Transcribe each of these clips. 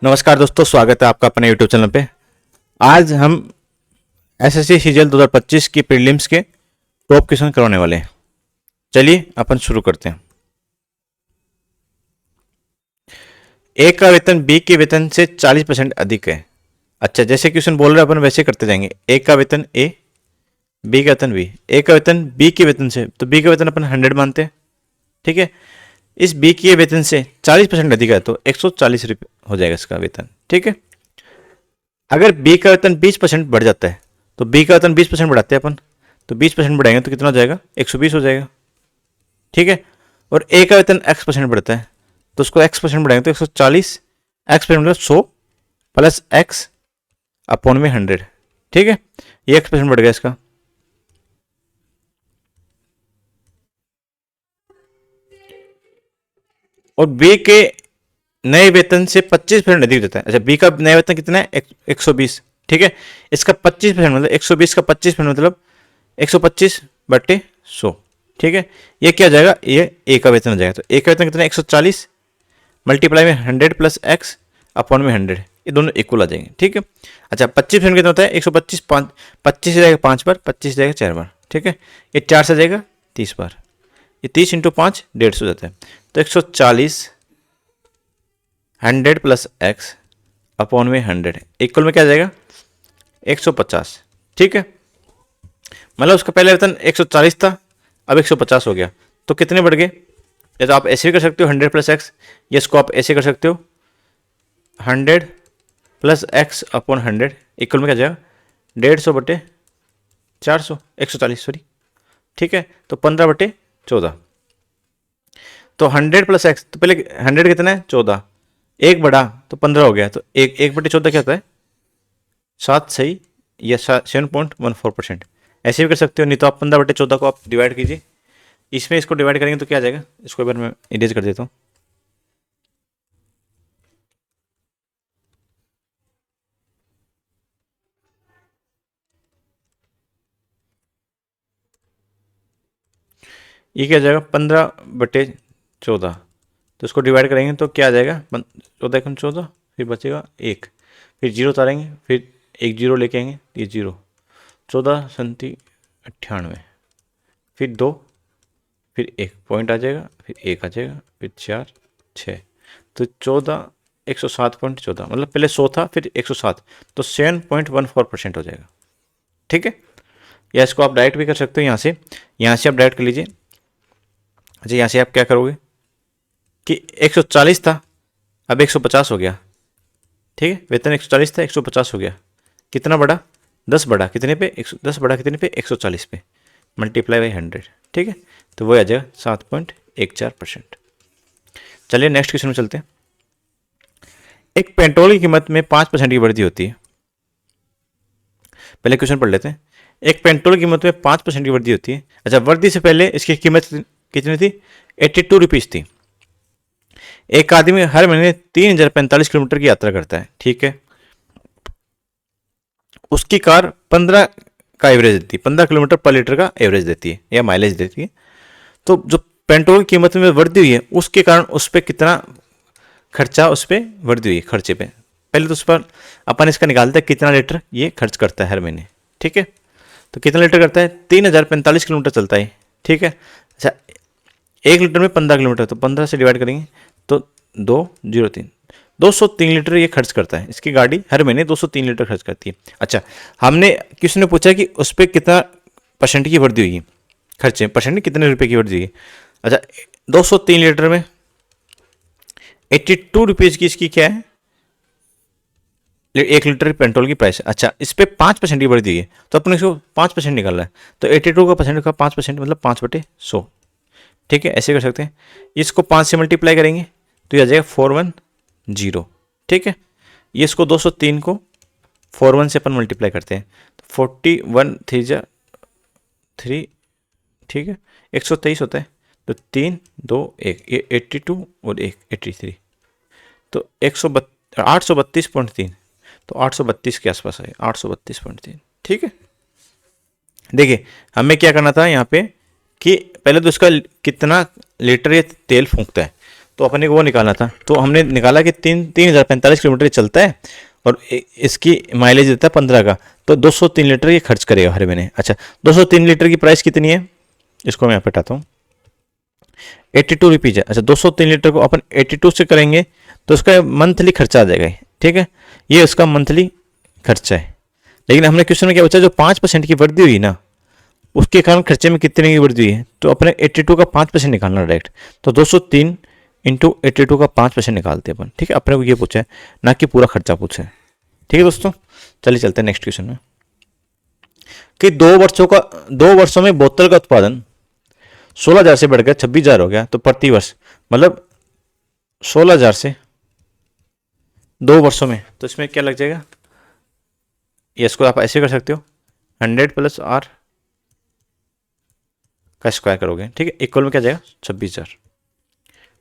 नमस्कार दोस्तों, स्वागत है आपका अपने यूट्यूब चैनल पे। आज हम एसएससी सीजीएल 2025 की प्रीलिम्स के टॉप क्वेश्चन करवाने वाले हैं। चलिए अपन शुरू करते हैं। ए का वेतन बी के वेतन से 40% अधिक है। अच्छा, जैसे क्वेश्चन बोल रहे हैं अपन वैसे करते जाएंगे। ए का वेतन ए, बी का वेतन बी। ए का वेतन बी के वेतन से, तो बी का वेतन अपन 100 मानते हैं, ठीक है। इस बी के वेतन से 40% अधिक है तो 140 रुपये हो जाएगा इसका वेतन, ठीक है। अगर बी का वेतन 20% बढ़ जाता है तो बी का वेतन 20% बढ़ाते हैं अपन, तो 20% बढ़ाएंगे तो कितना हो जाएगा, 120 हो जाएगा, ठीक है। और ए का वेतन x% बढ़ता है तो उसको x% बढ़ाएंगे तो 140, x% मतलब 100 प्लस x अपॉन में 100, ठीक है। ये x% बढ़ गया इसका। और बी के नए वेतन से 25% अधिक देता है। अच्छा, बी का नया वेतन कितना है, 120, ठीक है। इसका 25% मतलब 120 का 25% मतलब 125 बटे 100, ठीक है। ये क्या हो जाएगा, ये ए का वेतन हो जाएगा। तो ए का वेतन कितना है, 140 मल्टीप्लाई में 100 प्लस एक्स अपॉन में 100, ये दोनों इक्वल आ जाएंगे, ठीक है। अच्छा, 25% कितना होता है, 125 25 से जाएगा 5 बार, 25 जाएगा 4 बार, ठीक है। ये 4 से जाएगा 30 बार, ये 30 इंटू 5 150 हो जाता है। तो 140 100 प्लस एक्स अपॉन में 100 इक्वल में क्या आ जाएगा, 150, ठीक है। मतलब उसका पहले वेतन 140 था, अब 150 हो गया, तो कितने बढ़ गए। या तो आप ऐसे भी कर सकते हो 100 प्लस एक्स, या इसको आप ऐसे कर सकते हो 100 प्लस एक्स अपॉन 100 इक्वल में क्या जाएगा, 150 बटे 400, 140 सॉरी, ठीक है। तो 15 बटे 14। तो 100 प्लस एक्स, तो पहले 100 कितना है, 14, एक बढ़ा तो 15 हो गया, तो एक बटे 14 क्या होता है, 7 सही या 7.14%। ऐसे भी कर सकते हो, नहीं तो आप 15 बटे 14 को आप डिवाइड कीजिए, इसमें इसको डिवाइड करेंगे तो क्या आ जाएगा, इसको एक बार मैं इरेज कर देता हूँ। ये क्या आ जाएगा, 15 बटे 14, तो इसको डिवाइड करेंगे तो क्या आ जाएगा, 14 1 14, फिर बचेगा 1, फिर जीरो उतारेंगे, फिर एक जीरो लेके आएंगे, ये जीरो, 14 सन्ती 98, फिर 2, फिर एक पॉइंट आ जाएगा, फिर एक आ जाएगा, फिर 4 6, तो 14 107.14, मतलब पहले 100 था फिर 107, तो 7.14% हो जाएगा, ठीक है। या इसको आप डायरेक्ट भी कर सकते हो, यहाँ से आप डायरेक्ट कर लीजिए। अच्छा, यहाँ से आप क्या करोगे कि 140 था अब 150 हो गया, ठीक है। वेतन 140 था 150 हो गया, कितना बढ़ा, 10 बढ़ा कितने पे, 10 बढ़ा कितने पे, 140 पे, मल्टीप्लाई बाई 100, ठीक है। तो वो आ जाएगा 7.14%। चलिए नेक्स्ट क्वेश्चन में चलते हैं। एक पेट्रोल की कीमत में 5% की वृद्धि होती है। पहले क्वेश्चन पढ़ लेते हैं। एक पेट्रोल की कीमत में 5% की वृद्धि होती है। अच्छा, वृद्धि से पहले इसकी कीमत कितनी थी, 82 रुपीज़ थी। एक आदमी हर महीने 3045 किलोमीटर की यात्रा करता है, ठीक है। उसकी कार 15 का एवरेज देती है, 15 किलोमीटर पर लीटर का एवरेज देती है या माइलेज देती है। तो जो पेट्रोल की कीमत में वृद्धि हुई है उसके कारण उस पर कितना खर्चा, उस पर वृद्धि हुई है खर्चे पे। पहले तो उस पर अपन इसका निकालते हैं कितना लीटर ये खर्च करता है हर महीने, ठीक है। तो कितना लीटर करता है, 3045 किलोमीटर चलता है, ठीक है। अच्छा, 1 लीटर में 15 किलोमीटर, तो 15 से डिवाइड करेंगे तो 203, 203 लीटर ये खर्च करता है। इसकी गाड़ी हर महीने 203 लीटर खर्च करती है। अच्छा, हमने किसी ने पूछा कि उस पर कितना परसेंट की वृद्धि हुई, खर्चे परसेंट कितने रुपए की वृद्धि हुई। अच्छा, 203 लीटर में 82 रुपीज़ की इसकी क्या है, 1 लीटर पेट्रोल की प्राइस। अच्छा, इस पर 5% की वृद्धि है तो अपने इसको 5% निकालना है, तो 82 का परसेंट का 5% मतलब 5 बटे 100, ठीक है। ऐसे कर सकते हैं। इसको 5 से मल्टीप्लाई करेंगे तो ये आ जाएगा 410, ठीक है। ये इसको 203 को 41 से अपन मल्टीप्लाई करते हैं तो 41 3 3, ठीक है, 123 होता है। तो 3 2 1, ये 82 और 1 83, तो 832.3, तो 832 के आसपास है, 832.3, ठीक है। देखिए हमें क्या करना था यहाँ पे कि पहले तो इसका कितना लीटर ये तेल फूंकता है, तो अपने को वो निकालना था, तो हमने निकाला कि 3045 किलोमीटर चलता है और इसकी माइलेज देता है 15 का, तो 203 लीटर ये खर्च करेगा हर महीने। अच्छा, 203 लीटर की प्राइस कितनी है, इसको मैं यहाँ पे हटाता हूँ, 82 रुपीज़ है। अच्छा, 203 लीटर को अपन 82 से करेंगे तो उसका मंथली खर्चा आ जाएगा, ठीक है, ये उसका मंथली खर्चा है। लेकिन हमने क्वेश्चन में क्या पूछा, जो 5% की वृद्धि हुई ना, उसके कारण खर्चे में कितने की वृद्धि हुई है, तो अपने 82 का 5% निकालना डायरेक्ट, तो 203 इंटू 82 का 5% निकालते हैं अपन, ठीक है। अपने को ये पूछा है, ना कि पूरा खर्चा पूछा है, ठीक है दोस्तों। चलिए चलते हैं नेक्स्ट क्वेश्चन में, कि 2 वर्षों में बोतल का उत्पादन 16,000 से बढ़कर 26,000 हो गया, तो प्रति वर्ष मतलब 16,000 से 2 वर्षों में, तो इसमें क्या लग जाएगा, ये इसको आप ऐसे कर सकते हो, 100 प्लस आर का स्क्वायर करोगे, ठीक है, इक्वल में क्या जाएगा 26,000,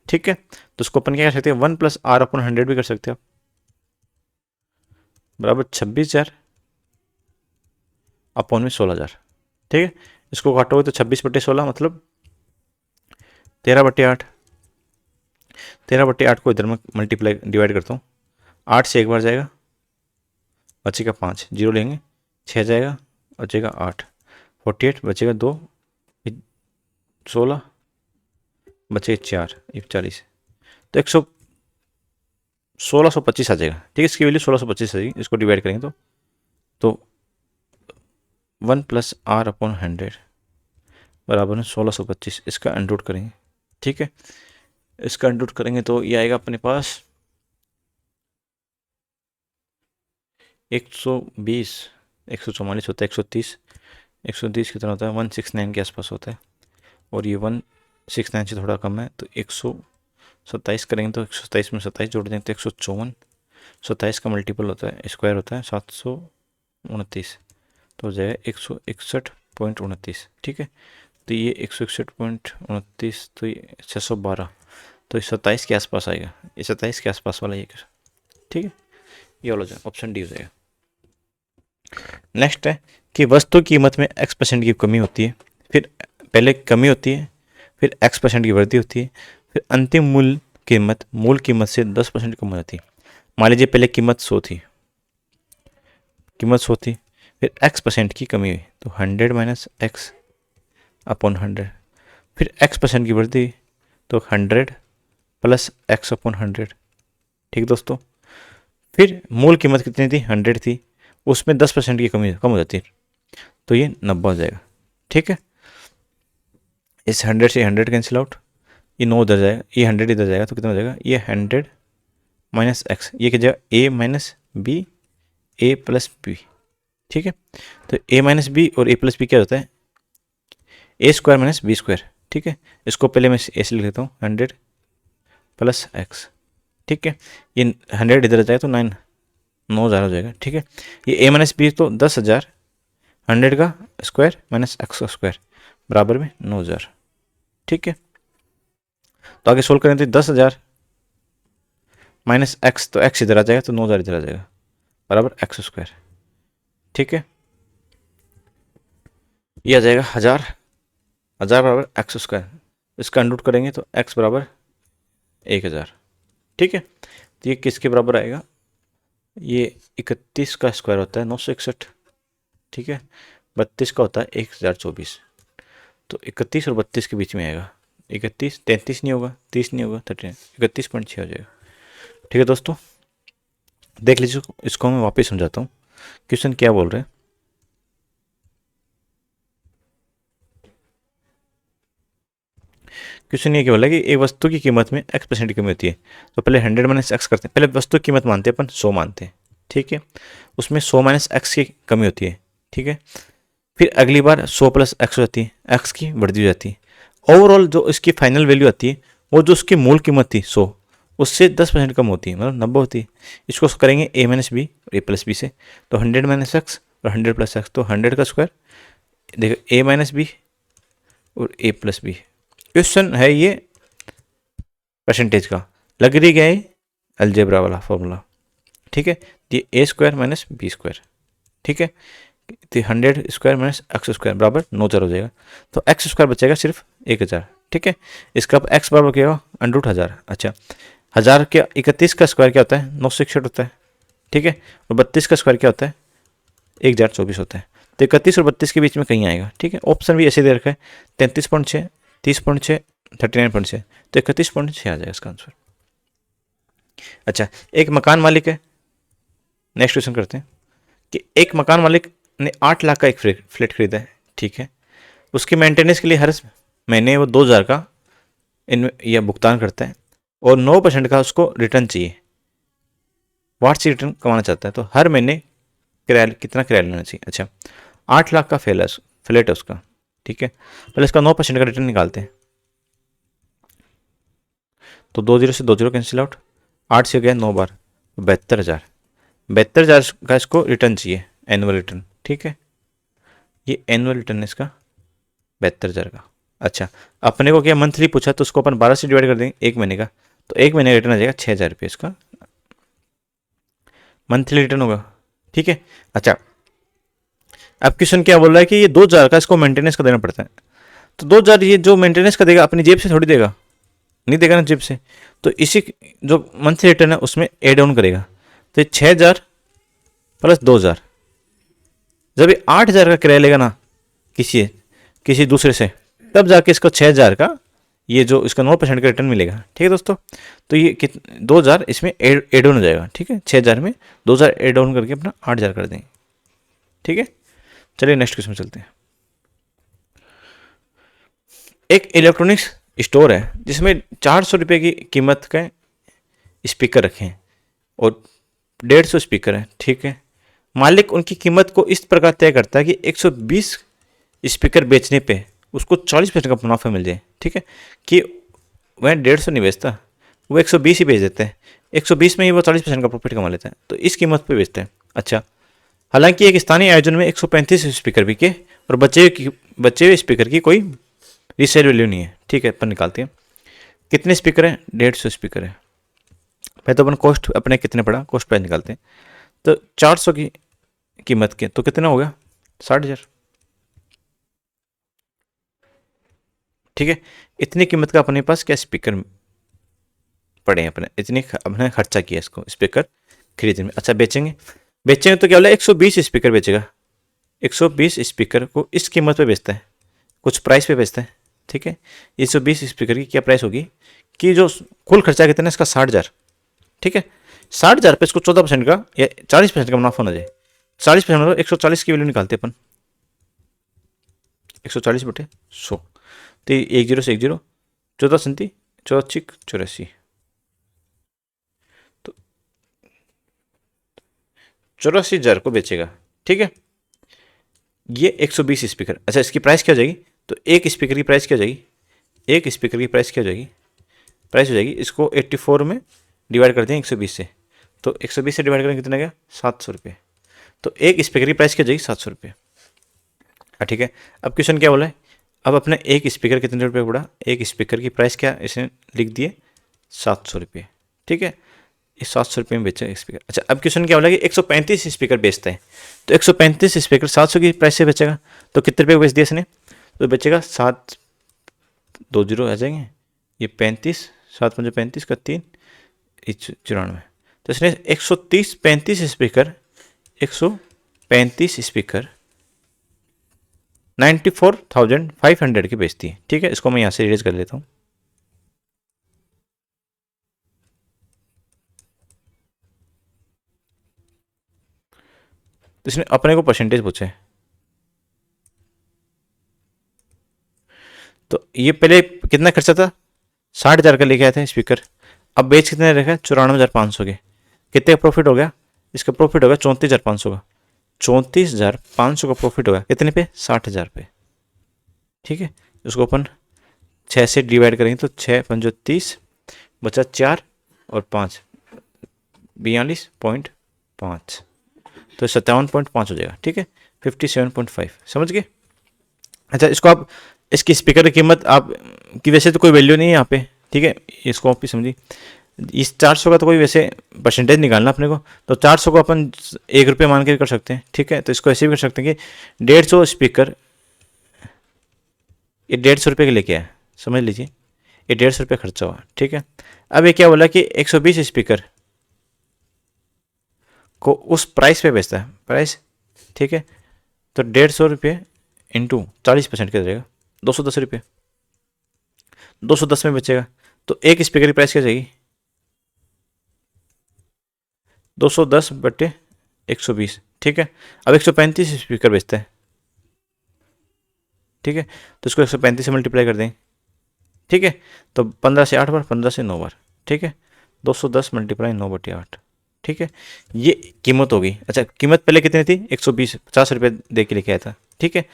ठीक है। तो उसको अपन क्या कर सकते हैं, 1 प्लस आर अपन 100 भी कर सकते हो, बराबर 26,000 अपॉन में 16,000, ठीक है। इसको काटोगे तो 26/16 मतलब 13/8, 13/8 को इधर में मल्टीप्लाई डिवाइड करता हूँ, 8 से एक बार जाएगा, बचेगा 5, जीरो लेंगे 6 जाएगा, बचेगा 8, 48 बचेगा 2, 16 बचेगा 4, 40, तो 1625 आ जाएगा, ठीक है। इसकी वैल्यू 1625 आ जाएगी, इसको डिवाइड करेंगे तो 1 प्लस आर अपॉन 100 बराबर है 1625, इसका अंडर करेंगे, ठीक है। इसका अंडर करेंगे तो ये आएगा अपने पास 120, 144 होता है, 130 कितना होता है, 169 के आसपास होता है, और ये 169 से थोड़ा कम है, तो 127 करेंगे तो 127 में 27 जोड़ देंगे तो 154, 27 का मल्टीपल होता है, स्क्वायर होता है 729, तो हो जाएगा 161.29, ठीक है। तो ये 161.29, तो ये 612, तो 27 के आसपास आएगा, ये 27 के आसपास वाला ये, ठीक है, ये वाला जो ऑप्शन डी हो जाएगा। नेक्स्ट है कि वस्तु कीमत में x% की कमी होती है, फिर पहले कमी होती है, फिर x% की वृद्धि होती है, फिर अंतिम मूल कीमत से 10% कम हो जाती है। मान लीजिए पहले कीमत 100 थी, फिर x% की कमी हुई, तो 100 माइनस एक्स अपॉन 100, फिर x% की वृद्धि, तो 100 प्लस एक्स अपॉन 100, ठीक दोस्तों। फिर मूल कीमत कितनी थी, 100 थी, उसमें 10% की कम हो जाती है, तो ये 90 हो जाएगा, ठीक है। इस 100 से 100 कैंसिल आउट, ये 9 इधर जाएगा, ये 100 इधर जाएगा, तो कितना हो जाएगा, ये 100 माइनस एक्स, ये क्या जाएगा a minus B, A plus B, ठीक है। तो a माइनस बी और a प्लस बी क्या होता है, A square minus B square, ठीक है। इसको पहले मैं ऐसे लिख लेता हूँ, 100 प्लस एक्स, ठीक है। ये 100 इधर जाएगा तो 9,000 हो जाएगा, ठीक है। ये a माइनस बी तो 10,000, 100 का स्क्वायर माइनस एक्स का स्क्वायर बराबर में 9,000, ठीक है। तो आगे सोल्व करें तो 10,000 माइनस एक्स, तो एक्स इधर आ जाएगा, तो 9,000 इधर आ जाएगा, बराबर एक्स स्क्वायर, ठीक है। ये आ जाएगा 1000 बराबर एक्स स्क्वायर, इसका अंडर करेंगे तो एक्स बराबर 1000, ठीक है। तो ये किसके बराबर आएगा, ये 31 का स्क्वायर होता है 961, ठीक है। 32 का होता है 1024, तो 31 और 32 के बीच में आएगा, 31, 33 नहीं होगा, 30 नहीं होगा, 39, 31.6 हो जाएगा, ठीक है दोस्तों। देख लीजिए, इसको मैं वापस समझाता हूँ, क्वेश्चन क्या बोल रहे हैं। क्वेश्चन ये क्या बोला कि एक वस्तु की कीमत में x% की कमी होती है, तो पहले 100 माइनस एक्स करते हैं, पहले वस्तु की कीमत मानते हैं अपन 100 मानते हैं, ठीक है। उसमें 100 माइनस एक्स की कमी होती है, ठीक है। फिर अगली बार 100 प्लस एक्स हो जाती है, एक्स की वृद्धि हो जाती है। ओवरऑल जो इसकी फाइनल वैल्यू आती है, वो जो उसकी मूल कीमत थी 100, उससे 10% कम होती है, मतलब 90 होती है। इसको करेंगे a माइनस बी और a प्लस बी से, तो 100 माइनस एक्स और 100 प्लस एक्स, तो 100 का स्क्वायर, देखो a माइनस बी और a प्लस बी। क्वेश्चन है ये परसेंटेज का, लग रही गया अलजेब्रा वाला फॉर्मूला, ठीक है। ये a square minus B square, ठीक है। तो 100 स्क्वायर माइनस एक्स स्क्वायर बराबर 9,000 हो जाएगा, तो एक्स स्क्वायर बचेगा सिर्फ 1000, ठीक है। इसका एक्स बराबर क्या होगा, √1000। अच्छा, 1000 के 31 का स्क्वायर क्या होता है, 961 होता है, ठीक है। और 32 का स्क्वायर क्या होता है, 1024 होता है। तो 31 और 32 के बीच में कहीं आएगा, ठीक है। ऑप्शन भी ऐसे दे रखा है, 33.6, 30.6, 39.6, तो 31.6 आ जाएगा इसका आंसर। अच्छा, एक मकान मालिक है, नेक्स्ट क्वेश्चन करते हैं कि एक मकान मालिक ने 8 लाख का एक फ्लैट खरीदा है, ठीक है। उसकी मेंटेनेंस के लिए हर महीने वो 2000 का यह भुगतान करता है और 9% का उसको रिटर्न चाहिए, वार्षिक रिटर्न कमाना चाहता है। तो हर महीने किराया कितना किराया लेना चाहिए। अच्छा, 8 लाख का फ्लैट है उसका, ठीक है। पहले इसका 9% का रिटर्न निकालते हैं। तो 20 से 20 कैंसिल आउट, 8 से गया 9 बार, 72,000। 72,000 का इसको रिटर्न चाहिए, एनुअल रिटर्न, ठीक है। ये एनुअल रिटर्न है इसका 72,000 का। अच्छा, अपने को क्या मंथली पूछा, तो उसको अपन 12 से डिवाइड कर देंगे, एक महीने का। तो एक महीने का रिटर्न आ जाएगा 6,000 रुपये, इसका मंथली रिटर्न होगा, ठीक है। अच्छा, अब क्वेश्चन क्या बोल रहा है कि ये 2,000 का इसको मेंटेनेंस का देना पड़ता है। तो 2,000 ये जो मेंटेनेंस का देगा अपनी जेब से थोड़ी देगा, नहीं देगा ना जेब से। तो इसी जो मंथली रिटर्न है उसमें एड ऑन करेगा। तो 6,000 प्लस 2,000, जब ये 8,000 का किराया लेगा ना किसी दूसरे से, तब जाके इसको 6,000 का ये जो इसका 9% का रिटर्न मिलेगा, ठीक है दोस्तों। तो ये 2,000 इसमें एड ऑन हो जाएगा, ठीक है। 6,000 में 2,000 एड ऑन करके अपना 8,000 कर देंगे, ठीक है। चलिए नेक्स्ट क्वेश्चन चलते हैं। एक इलेक्ट्रॉनिक्स स्टोर है जिसमें 400 रुपये की कीमत के स्पीकर रखे हैं और 150 स्पीकर हैं, ठीक है। मालिक उनकी कीमत को इस प्रकार तय करता है कि 120 स्पीकर बेचने पे उसको 40% का मुनाफा मिल जाए, ठीक है। कि वह 150 नहीं बेचता, वो 120 ही बेच देते हैं। 120 में ही वो 40% का प्रॉफिट कमा लेता है, तो इस कीमत पे बेचते हैं। अच्छा, हालांकि एक स्थानीय आयोजन में 135 स्पीकर बिके और बचे हुए स्पीकर की कोई रीसेल वैल्यू नहीं है, ठीक है। अपन निकालते हैं कितने स्पीकर हैं, 150 स्पीकर है। पहले तो अपन कॉस्ट अपने कितने पड़ा, कॉस्ट प्राइस निकालते हैं। तो 400 की कीमत के तो कितना हो गया, 60,000, ठीक है। इतनी कीमत का अपने पास क्या स्पीकर पड़े हैं, अपने खर्चा किया इसको स्पीकर खरीदने में। अच्छा, बेचेंगे तो क्या बोला, 120 स्पीकर बेचेगा। 120 स्पीकर को इस कीमत पे बेचता है, कुछ प्राइस पे बेचता है, ठीक है। 120 स्पीकर की क्या प्राइस होगी कि जो कुल खर्चा कितना है इसका 60,000, ठीक है। 60,000 पे इसको 14% का या 40% का मुनाफा होना चाहिए। 40% मतलब 140 की वैल्यू निकालते अपन, 140/100। तो 10 से 10, 14 संती 14×84, तो 84,000 को बेचेगा, ठीक है। ये 120 स्पीकर। अच्छा, इसकी प्राइस क्या हो जाएगी, तो एक स्पीकर की प्राइस क्या हो जाएगी, एक स्पीकर की प्राइस क्या हो जाएगी, प्राइस हो जाएगी इसको 84 में डिवाइड करते हैं 120 से। तो 120 से डिवाइड करेंगे कितना गया, 700 रुपये। तो एक स्पीकर की प्राइस क्या हो जाएगी, 700 रुपये। हाँ, ठीक है। अब क्वेश्चन क्या बोला है, अब अपने एक स्पीकर कितने रुपये पड़ा, एक स्पीकर की प्राइस क्या इसने लिख दिए 700 रुपये, ठीक है। ये 700 रुपये में बेचा स्पीकर। अच्छा, अब क्वेश्चन क्या बोला कि 135 स्पीकर बेचता है, तो 135 स्पीकर 700 की प्राइस से बेचेगा, तो कितने रुपये बेच दिया इसने, तो बेचेगा 720 आ जाएंगे, ये 35, 7×5 का 3, 94। तो इसने 135 स्पीकर 94,500 की बेचती है, ठीक है। इसको मैं यहाँ से इरेज कर लेता हूँ। तो इसने अपने को परसेंटेज पूछे, तो ये पहले कितना खर्चा था, 60,000 का लेके आए थे स्पीकर। अब बेच कितने रखा है, 94,500 के। कितने का प्रॉफिट हो गया, इसका प्रॉफिट होगा 34,500 का। 34,500 का प्रॉफिट होगा कितने पे, 60,000 पे, ठीक है। उसको अपन 6 से डिवाइड करेंगे तो 6×5 बचा 4 और 5, 42.5, तो 57.5 हो जाएगा, ठीक है। 57.5, समझ गए। अच्छा, इसको आप इसकी स्पीकर की कीमत आप की वैसे तो कोई वैल्यू नहीं है यहाँ पे, ठीक है। इसको आप भी समझिए, इस 400 का तो कोई वैसे परसेंटेज निकालना अपने को, तो 400 को अपन 1 रुपये मान के कर सकते हैं, ठीक है। तो इसको ऐसे भी कर सकते हैं कि 150 स्पीकर ये 150 रुपये के लेके आए, समझ लीजिए, ये 150 रुपये खर्चा हुआ, ठीक है। अब ये क्या बोला कि 120 स्पीकर को उस प्राइस पे बेचता है, प्राइस, ठीक है। तो 150 रुपये इंटू 40% क्या जाएगा, 210 रुपये, 210 में बचेगा। तो एक स्पीकर की प्राइस क्या जाएगी, 210/120, ठीक है। अब 135 स्पीकर बेचता है, ठीक है, तो इसको 135 से मल्टीप्लाई कर दें, ठीक है। तो 15 से 8 बार, 15 से 9 बार, ठीक है। 210 मल्टीप्लाई 9/8, ठीक है। ये कीमत होगी। अच्छा, कीमत पहले कितनी थी, 120, 50 रुपये दे के लेके आया था, ठीक है।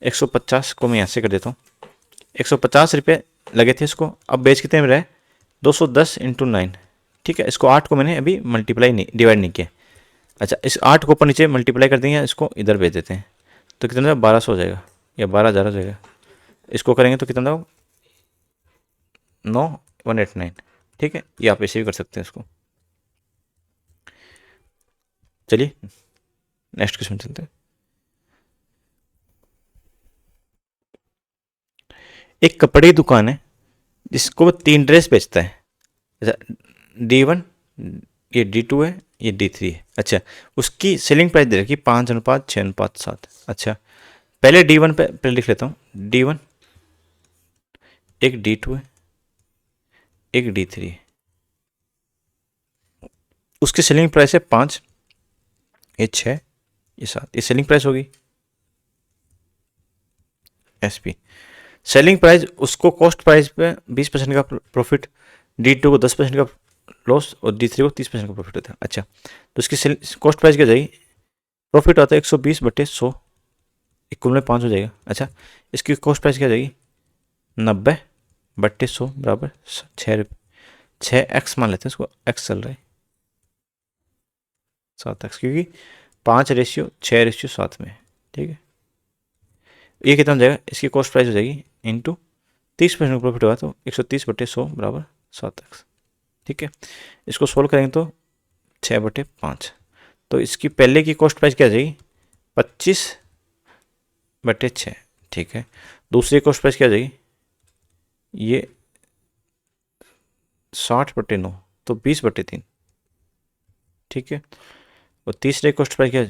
150 को मैं यहाँ से कर देता हूँ, 150 रुपये लगे थे इसको, अब बेच कितने में रहे, 210 × 9, ठीक है। इसको 8 को मैंने अभी मल्टीप्लाई नहीं, डिवाइड नहीं किया। अच्छा, इस 8 को ऊपर नीचे मल्टीप्लाई कर देंगे, इसको इधर भेज देते हैं, तो कितना 1200 हो जाएगा या 12,000 हो जाएगा। इसको करेंगे तो कितना होगा, 9,189, ठीक है। ये आप ऐसे भी कर सकते हैं इसको। चलिए नेक्स्ट क्वेश्चन चलते हैं। एक कपड़े की दुकान है जिसको वो 3 ड्रेस बेचता है। अच्छा, D1, ये D2 है, ये D3 है। अच्छा, उसकी सेलिंग प्राइस दे रखी 5:6:7। अच्छा, पहले D1 पे पहले लिख लेता हूँ, D1, एक D2 है, एक D3 है। उसकी सेलिंग प्राइस है 5, ये 6, ये 7, ये सेलिंग प्राइस होगी SP। सेलिंग प्राइस उसको कॉस्ट प्राइस पे 20% का प्रॉफिट, D2 को 10% का लॉस और D3 को 30% का प्रॉफिट होता है। अच्छा, तो इसकी कॉस्ट प्राइस क्या जाएगी, प्रॉफिट आता है 120/100, इक्वल में 5 हो जाएगा। अच्छा, इसकी कॉस्ट प्राइस क्या जाएगी, 90/100 बराबर 6 रुपये, 6x मान लेते हैं इसको, x चल रहा है 7x, क्योंकि 5:6:7 में, ठीक है। ये कितना हो जाएगा, इसकी कॉस्ट प्राइस हो जाएगी इंटू 30% का प्रॉफिट होगा, तो 130/100 बराबर 7x, ठीक है। इसको सोल्व करेंगे तो 6/5, तो इसकी पहले की कॉस्ट प्राइस क्या आ जाएगी, 25/6, ठीक है। दूसरी कॉस्ट प्राइस क्या आ जाएगी, ये 60/9, तो 20/3, ठीक है। और तीसरे कॉस्ट प्राइस क्या आ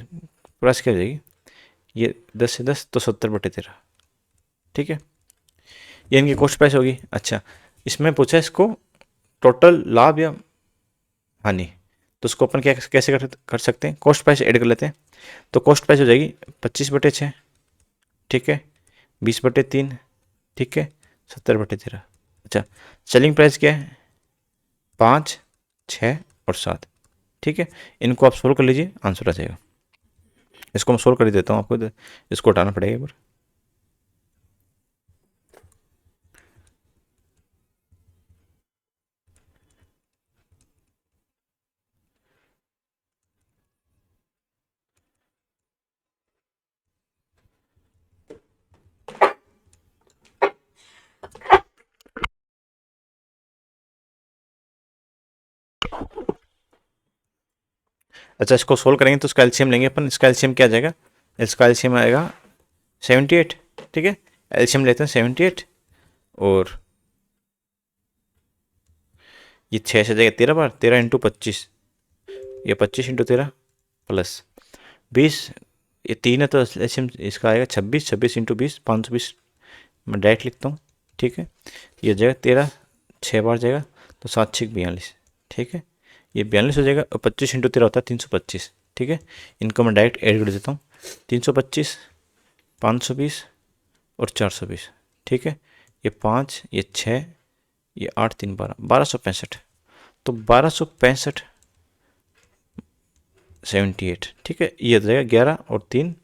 जाएगी, ये 10 से 10, तो 70/13, ठीक है। ये इनकी कॉस्ट प्राइस होगी। अच्छा, इसमें पूछा इसको टोटल लाभ या हानि, तो उसको अपन क्या कैसे कर सकते हैं, कॉस्ट प्राइस ऐड कर लेते हैं। तो कॉस्ट प्राइस हो जाएगी 25/6, ठीक है, 20/3, ठीक है, 70/13। अच्छा, सेलिंग प्राइस क्या है, 5, 6 और 7, ठीक है। इनको आप सोल्व कर लीजिए, आंसर आ जाएगा। इसको मैं सोल्व कर ही देता हूँ आपको, इसको हटाना पड़ेगा एक बार। अच्छा, इसको सोल्व करेंगे तो इसका एलसीएम लेंगे अपन। इसका एलसीएम क्या आ जाएगा, इसका एलसीएम आएगा 78, ठीक है। एलसीएम लेते हैं 78, और ये 6 से जाएगा 13 बार, 13 × 25, ये 25 × 13 प्लस 20, ये 3 है तो एलसीएम इसका आएगा 26, 26 × 20, 520, मैं डायरेक्ट लिखता हूँ, ठीक है। ये जाएगा 13, 6 बार जाएगा, तो 7×6 42, ठीक है। ये 42 हो जाएगा, और 25 × 13 होता है 325, ठीक है। इनको मैं डायरेक्ट ऐड कर देता हूँ, 325, 520 और 420, ठीक है। ये 5, ये 6, ये 8, 3, 12, 1265, तो 1265 78, ठीक है। ये हो जाएगा 11 और 3,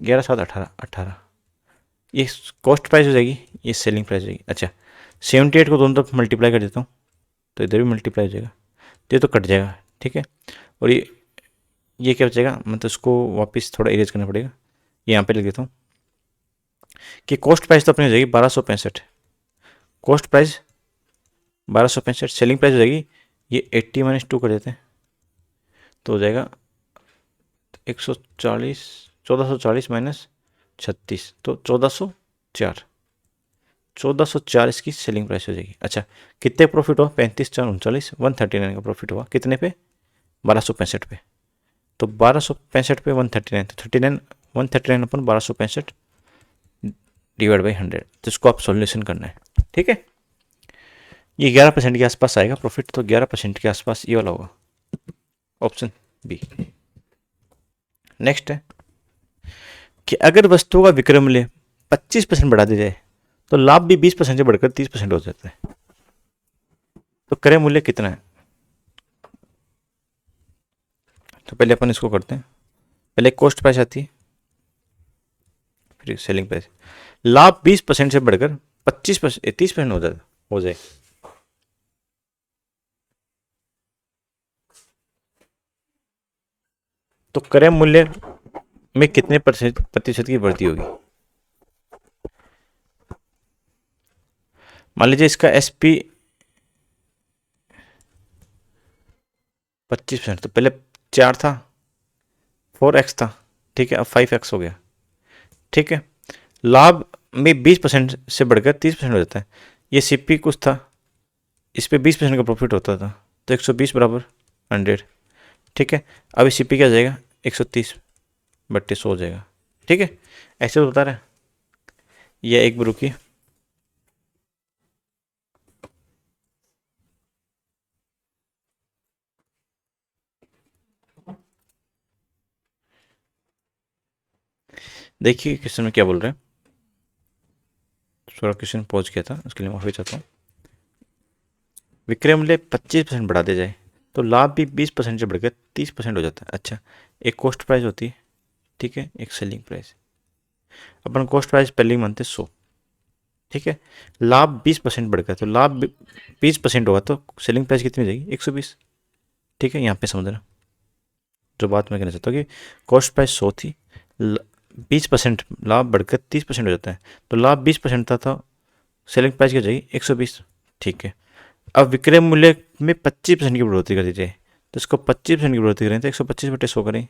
11, 7, 18, 18, ये कॉस्ट प्राइस हो जाएगी, ये सेलिंग प्राइस हो जाएगी। अच्छा, 78 को दोनों तरफ मल्टीप्लाई कर देता हूँ, तो इधर भी मल्टीप्लाई हो जाएगा, तो ये तो कट जाएगा, ठीक है। और ये क्या बचेगा, मतलब इसको वापस थोड़ा इरेज करना पड़ेगा, ये यहाँ पे लिख देता हूँ कि कॉस्ट प्राइस तो अपनी हो जाएगी 1265, कॉस्ट प्राइस 1265, सेलिंग प्राइस हो जाएगी, ये 80 - 2 कर देते हैं, तो हो जाएगा 140, 1440 - 36, तो 1404, 1404 इसकी सेलिंग प्राइस हो जाएगी। अच्छा, कितने प्रॉफिट हुआ? 35×4 = 39, 139 का प्रॉफिट हुआ। कितने पे? 1265 पे। तो 1265 पे 139, तो 39 139 अपन 1265 डिवाइड बाई 100। तो इसको आप सॉल्यूशन करना है, ठीक है। ये 11% के आसपास आएगा प्रॉफिट, तो 11% के आसपास ये वाला होगा, ऑप्शन बी। नेक्स्ट है कि अगर वस्तुओं का विक्रय मूल्य 25% बढ़ा दिया जाए तो लाभ भी 20% से बढ़कर 30% हो जाता है। तो क्रय मूल्य कितना है? तो पहले अपन इसको करते हैं। पहले कॉस्ट प्राइस आती है, फिर सेलिंग प्राइस। लाभ 20% से बढ़कर 25% 30% हो जाए तो क्रय मूल्य में कितने प्रतिशत की वृद्धि होगी? मान लीजिए इसका एसपी 25%, तो पहले 4 था, 4x था, ठीक है, अब 5x हो गया, ठीक है। लाभ में 20% से बढ़कर 30% हो जाता है। ये सीपी कुछ था, इस पे 20% का प्रॉफिट होता था, तो 120 बराबर 100, ठीक है। अब इस सीपी क्या आ जाएगा? 130/100 हो जाएगा, ठीक है। ऐसे तो बता रहे हैं। यह एक बार रुकिए, देखिए क्वेश्चन में क्या बोल रहे हैं। थोड़ा क्वेश्चन पहुंच गया था, उसके लिए माफी चाहता हूँ। विक्रय मूल्य 25% बढ़ा दिया जाए तो लाभ भी 20% से बढ़कर 30% हो जाता है। अच्छा, एक कॉस्ट प्राइस होती है, ठीक है, एक सेलिंग प्राइस। अपन कॉस्ट प्राइस पहले ही मानते 100, ठीक है। लाभ 20% बढ़कर, तो लाभ 20% होगा तो सेलिंग प्राइस कितनी हो जाएगी? 120, ठीक है। यहाँ पे समझना जो बात मैं कहना चाहता हूँ कि कॉस्ट प्राइस 100 थी, 20% लाभ बढ़कर 30% हो जाता है, तो लाभ 20% था तो सेलिंग प्राइस क्या हो जाएगी? 120, ठीक है। अब विक्रय मूल्य में 25% की बढ़ोतरी कर दी जाए तो इसको 25% की बढ़ोतरी करें तो 125/100 करें,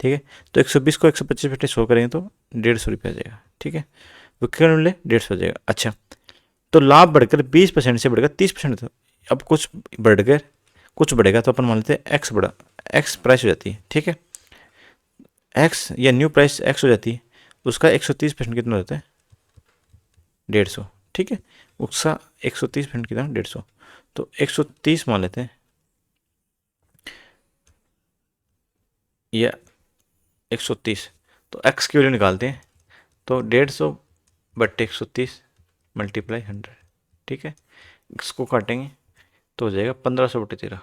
ठीक है। तो 120 को 125/100 करेंगे तो 150 रुपये आ जाएगा, ठीक है। विक्रय मूल्य 150 हो जाएगा। अच्छा, तो लाभ बढ़कर 20% से बढ़कर 30%, अब कुछ बढ़कर कुछ बढ़ेगा तो अपन मान लेते हैं एक्स प्राइस हो जाती है, ठीक है। एक्स या न्यू प्राइस एक्स हो जाती है, उसका 130% कितना होता है? 150, ठीक है। उसका 130% कितना? 150, तो 130 मान लेते हैं, या 130, तो एक्स की वैल्यू निकालते हैं, तो 150/130 × 100, ठीक है। इसको काटेंगे तो हो जाएगा 1500/13,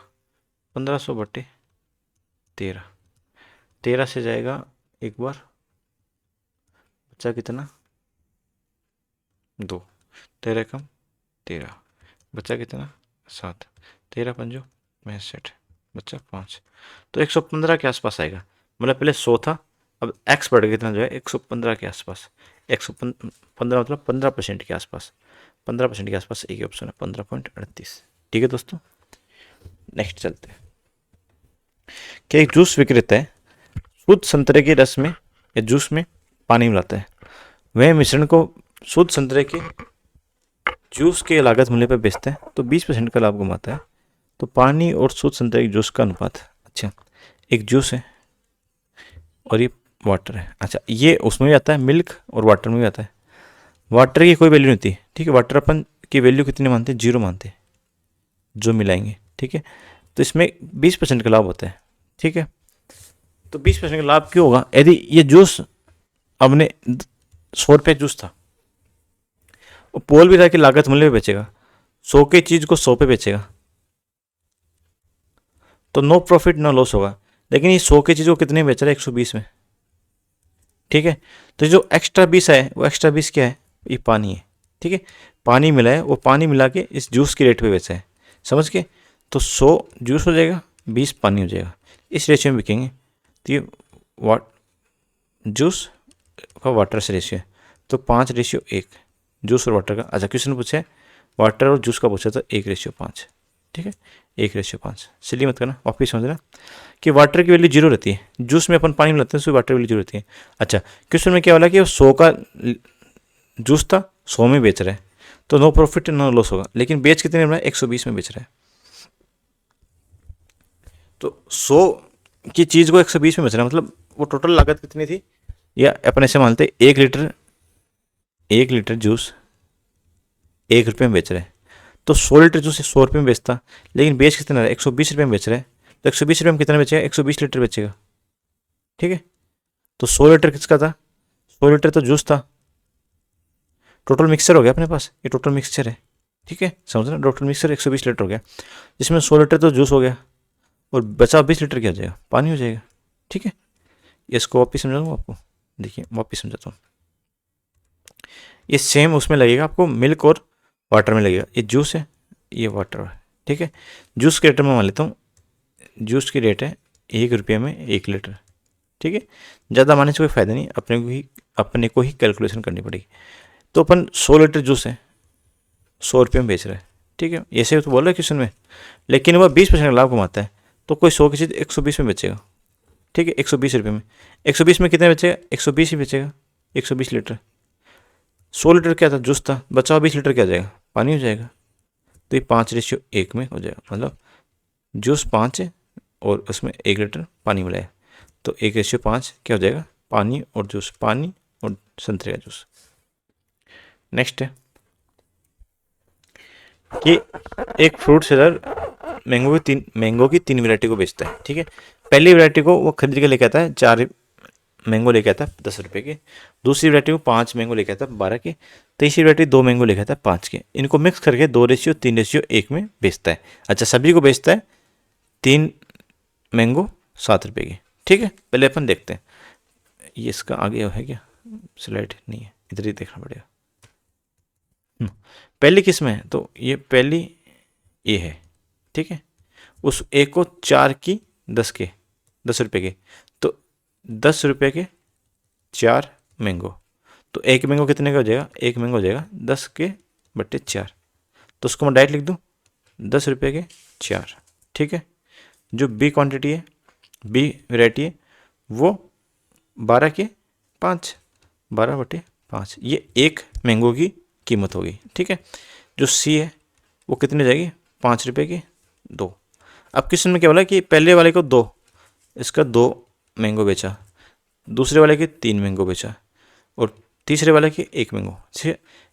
1500/13, 13 से जाएगा एक बार, बचा कितना? 2, 13 कम 13, बचा कितना? 7, 13×5 = 65, बचा 5, तो 115 के आसपास आएगा। मतलब पहले 100 था, अब एक्स बढ़ गया कितना जो है 115 के आसपास, 115 मतलब 15% के आसपास, 15% के आसपास एक ऑप्शन है 15.38, ठीक है दोस्तों। नेक्स्ट चलते हैं कि एक जूस विक्रेता है शुद्ध संतरे के रस में या जूस में पानी मिलाता है, वह मिश्रण को शुद्ध संतरे के जूस के लागत मूल्य पर बेचता है तो 20% का लाभ कमाता है। तो पानी और शुद्ध संतरे के जूस का अनुपात। अच्छा, एक जूस है और ये वाटर है। अच्छा, ये उसमें भी आता है, मिल्क और वाटर में भी आता है। वाटर की कोई वैल्यू नहीं होती, ठीक है। वाटर अपन की वैल्यू कितनी मानते हैं? 0 मानते हैं जो मिलाएंगे, ठीक है। तो इसमें 20% का लाभ होता है, ठीक है। तो 20% का लाभ क्यों होगा? यदि ये जूस हमने 100 रुपये जूस था, वो बोल भी रहा है कि लागत मूल्य पे बेचेगा, 100 की चीज को 100 पे बेचेगा, तो नो प्रॉफिट नो लॉस होगा। लेकिन ये 100 की चीज को कितने में बेच रहा है? 120 में, ठीक है। तो जो एक्स्ट्रा 20 है वो एक्स्ट्रा 20 क्या है? ये पानी है, ठीक है। पानी मिला है, वो पानी मिला के इस जूस की रेट पे बेचा है, समझ के। तो 100 जूस हो जाएगा, 20 पानी हो जाएगा, इस रेशियो में बिकेंगे। तो ये जूस का वाटर से रेशियो है, तो 5:1 जूस और वाटर का। अच्छा, क्वेश्चन पूछा है वाटर और जूस का पूछा तो 1:5, ठीक है, 1:5। सिली मत करना, वापिस समझना कि वाटर की वैल्यू 0 रहती है, जूस में अपन पानी मिलाते हैं तो वाटर की वैल्यू 0 रहती है। अच्छा, क्वेश्चन में क्या बोला कि 100 का जूस था, 100 में बेच रहा है, तो नो प्रॉफिट नो लॉस होगा। लेकिन बेच कितने में रहा है, 120 में बेच रहा है। तो 100 की चीज़ को 120 में बेच रहा है, मतलब वो टोटल लागत कितनी थी, या अपने से मानते 1 लीटर जूस 1 रुपये में बेच रहे हैं, तो 100 लीटर जूस 100 रुपये में बेचता, लेकिन बेच कितने रहा है, 120 रुपये में बेच रहे हैं। तो 120 रुपये में कितना बेचेगा, 120 लीटर बेचेगा। ठीक है, तो 100 लीटर किसका था, 100 लीटर तो जूस था। टोटल मिक्सचर हो गया अपने पास, ये टोटल मिक्सचर है। ठीक है, समझ रहे, टोटल मिक्सचर 120 लीटर हो गया, जिसमें 100 लीटर तो जूस हो गया, और बचा 20 लीटर क्या हो जाएगा, पानी हो जाएगा। ठीक है, इसको वापिस समझा दूँ आपको, देखिए वापिस समझाता हूँ। ये सेम उसमें लगेगा आपको, मिल्क और वाटर में लगेगा। ये जूस है, ये वाटर है। ठीक है, जूस के रेट में मान लेता हूँ, जूस की रेट है 1 रुपये में 1 लीटर। ठीक है, ज़्यादा मानने से कोई फ़ायदा नहीं, अपने को ही कैलकुलेशन करनी पड़ेगी। तो अपन 100 लीटर जूस है 100 रुपये में बेच रहा है। ठीक है, ऐसे तो बोल रहा है क्वेश्चन में, लेकिन वह 20% लाभ कमाता है, तो कोई 100 की चीज़ 120 में बेचेगा। ठीक है, 120 रुपये में, 120 में कितने बेचेगा, 120 ही बेचेगा, 120 लीटर। 100 लीटर क्या था, जूस था, बचा 20 लीटर क्या हो जाएगा, पानी हो जाएगा। तो ये 5:1 में हो जाएगा, मतलब जूस 5 है और उसमें 1 लीटर पानी मिलाया, तो 1:5 क्या हो जाएगा, पानी और जूस, पानी और संतरे का जूस। नेक्स्ट है कि एक फ्रूट सेलर मैंगो की 3 वैरायटी को बेचता है। ठीक है, पहली वैरायटी को वो खरीद के लेके आता है, 4 मैंगो लेके आता है 10 रुपये के। दूसरी वैरायटी को 5 मैंगो लेके आता है 12 के। तीसरी वैरायटी 2 मैंगो लेके आता है 5 के। इनको मिक्स करके 2:3:1 में बेचता है। अच्छा, सभी को बेचता है 3 मैंगो 7 रुपये के। ठीक है, पहले अपन देखते हैं, ये इसका आगे है क्या, स्लाइड नहीं है, इधर ही देखना पड़ेगा। पहली किस में है, तो ये पहली ये है। ठीक है, उस एक को 4 की 10 रुपये के, तो 10 रुपये के 4 मैंगो, तो एक मैंगो कितने का हो जाएगा, एक मैंगो हो जाएगा 10/4। तो उसको मैं डायरेक्ट लिख दूँ 10 रुपये के 4। ठीक है, जो बी क्वांटिटी है, बी वैरायटी है, वो 12/5, 12/5, ये एक मैंगो की कीमत होगी। ठीक है, जो सी है वो कितने जाएगी, 5 रुपये के 2। अब क्वेश्चन में क्या बोला कि पहले वाले को 2, इसका 2 मैंगो बेचा, दूसरे वाले के 3 मैंगो बेचा, और तीसरे वाले के 1 मैंगो।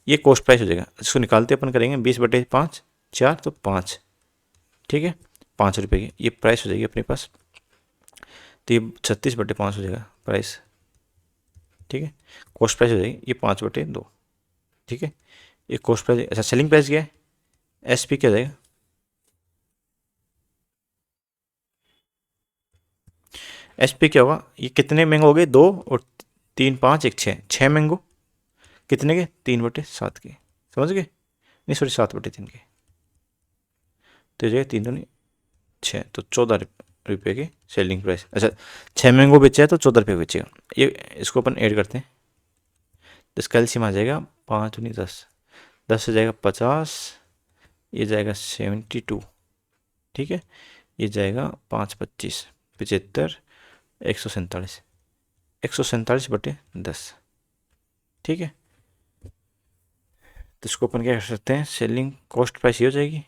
ये कॉस्ट प्राइस हो जाएगा, इसको निकालते अपन करेंगे 20/5, 4 तो 5। ठीक है, 5 रुपये की ये प्राइस हो जाएगी अपने पास, तो ये 36/5 हो जाएगा प्राइस। ठीक है, कॉस्ट प्राइस हो जाएगी ये 5/2। ठीक है, ये कॉस्ट प्राइस। अच्छा, सेलिंग प्राइस क्या है, एस पी क्या हो जाएगा, एस पी क्या होगा, ये कितने मैंगो हो गए, 2 और 3 5 1 6, 6 मैंगो कितने के, 3/7 के। समझ गए, नहीं सॉरी 7/3 के, तो ये 3×2=6, तो 14 रुपये की सेलिंग प्राइस। अच्छा, 6 मैंगो बेचा है तो 14 रुपये बेचेगा। ये इसको अपन ऐड करते हैं, तो इसका एलसीएम आ जाएगा 5×10, 10 से जाएगा 50, ये जाएगा 72। ठीक है, ये जाएगा 5×25 75, 147, 147/10। ठीक है, तो इसको अपन क्या कर सकते हैं, सेलिंग कॉस्ट प्राइस ये हो जाएगी,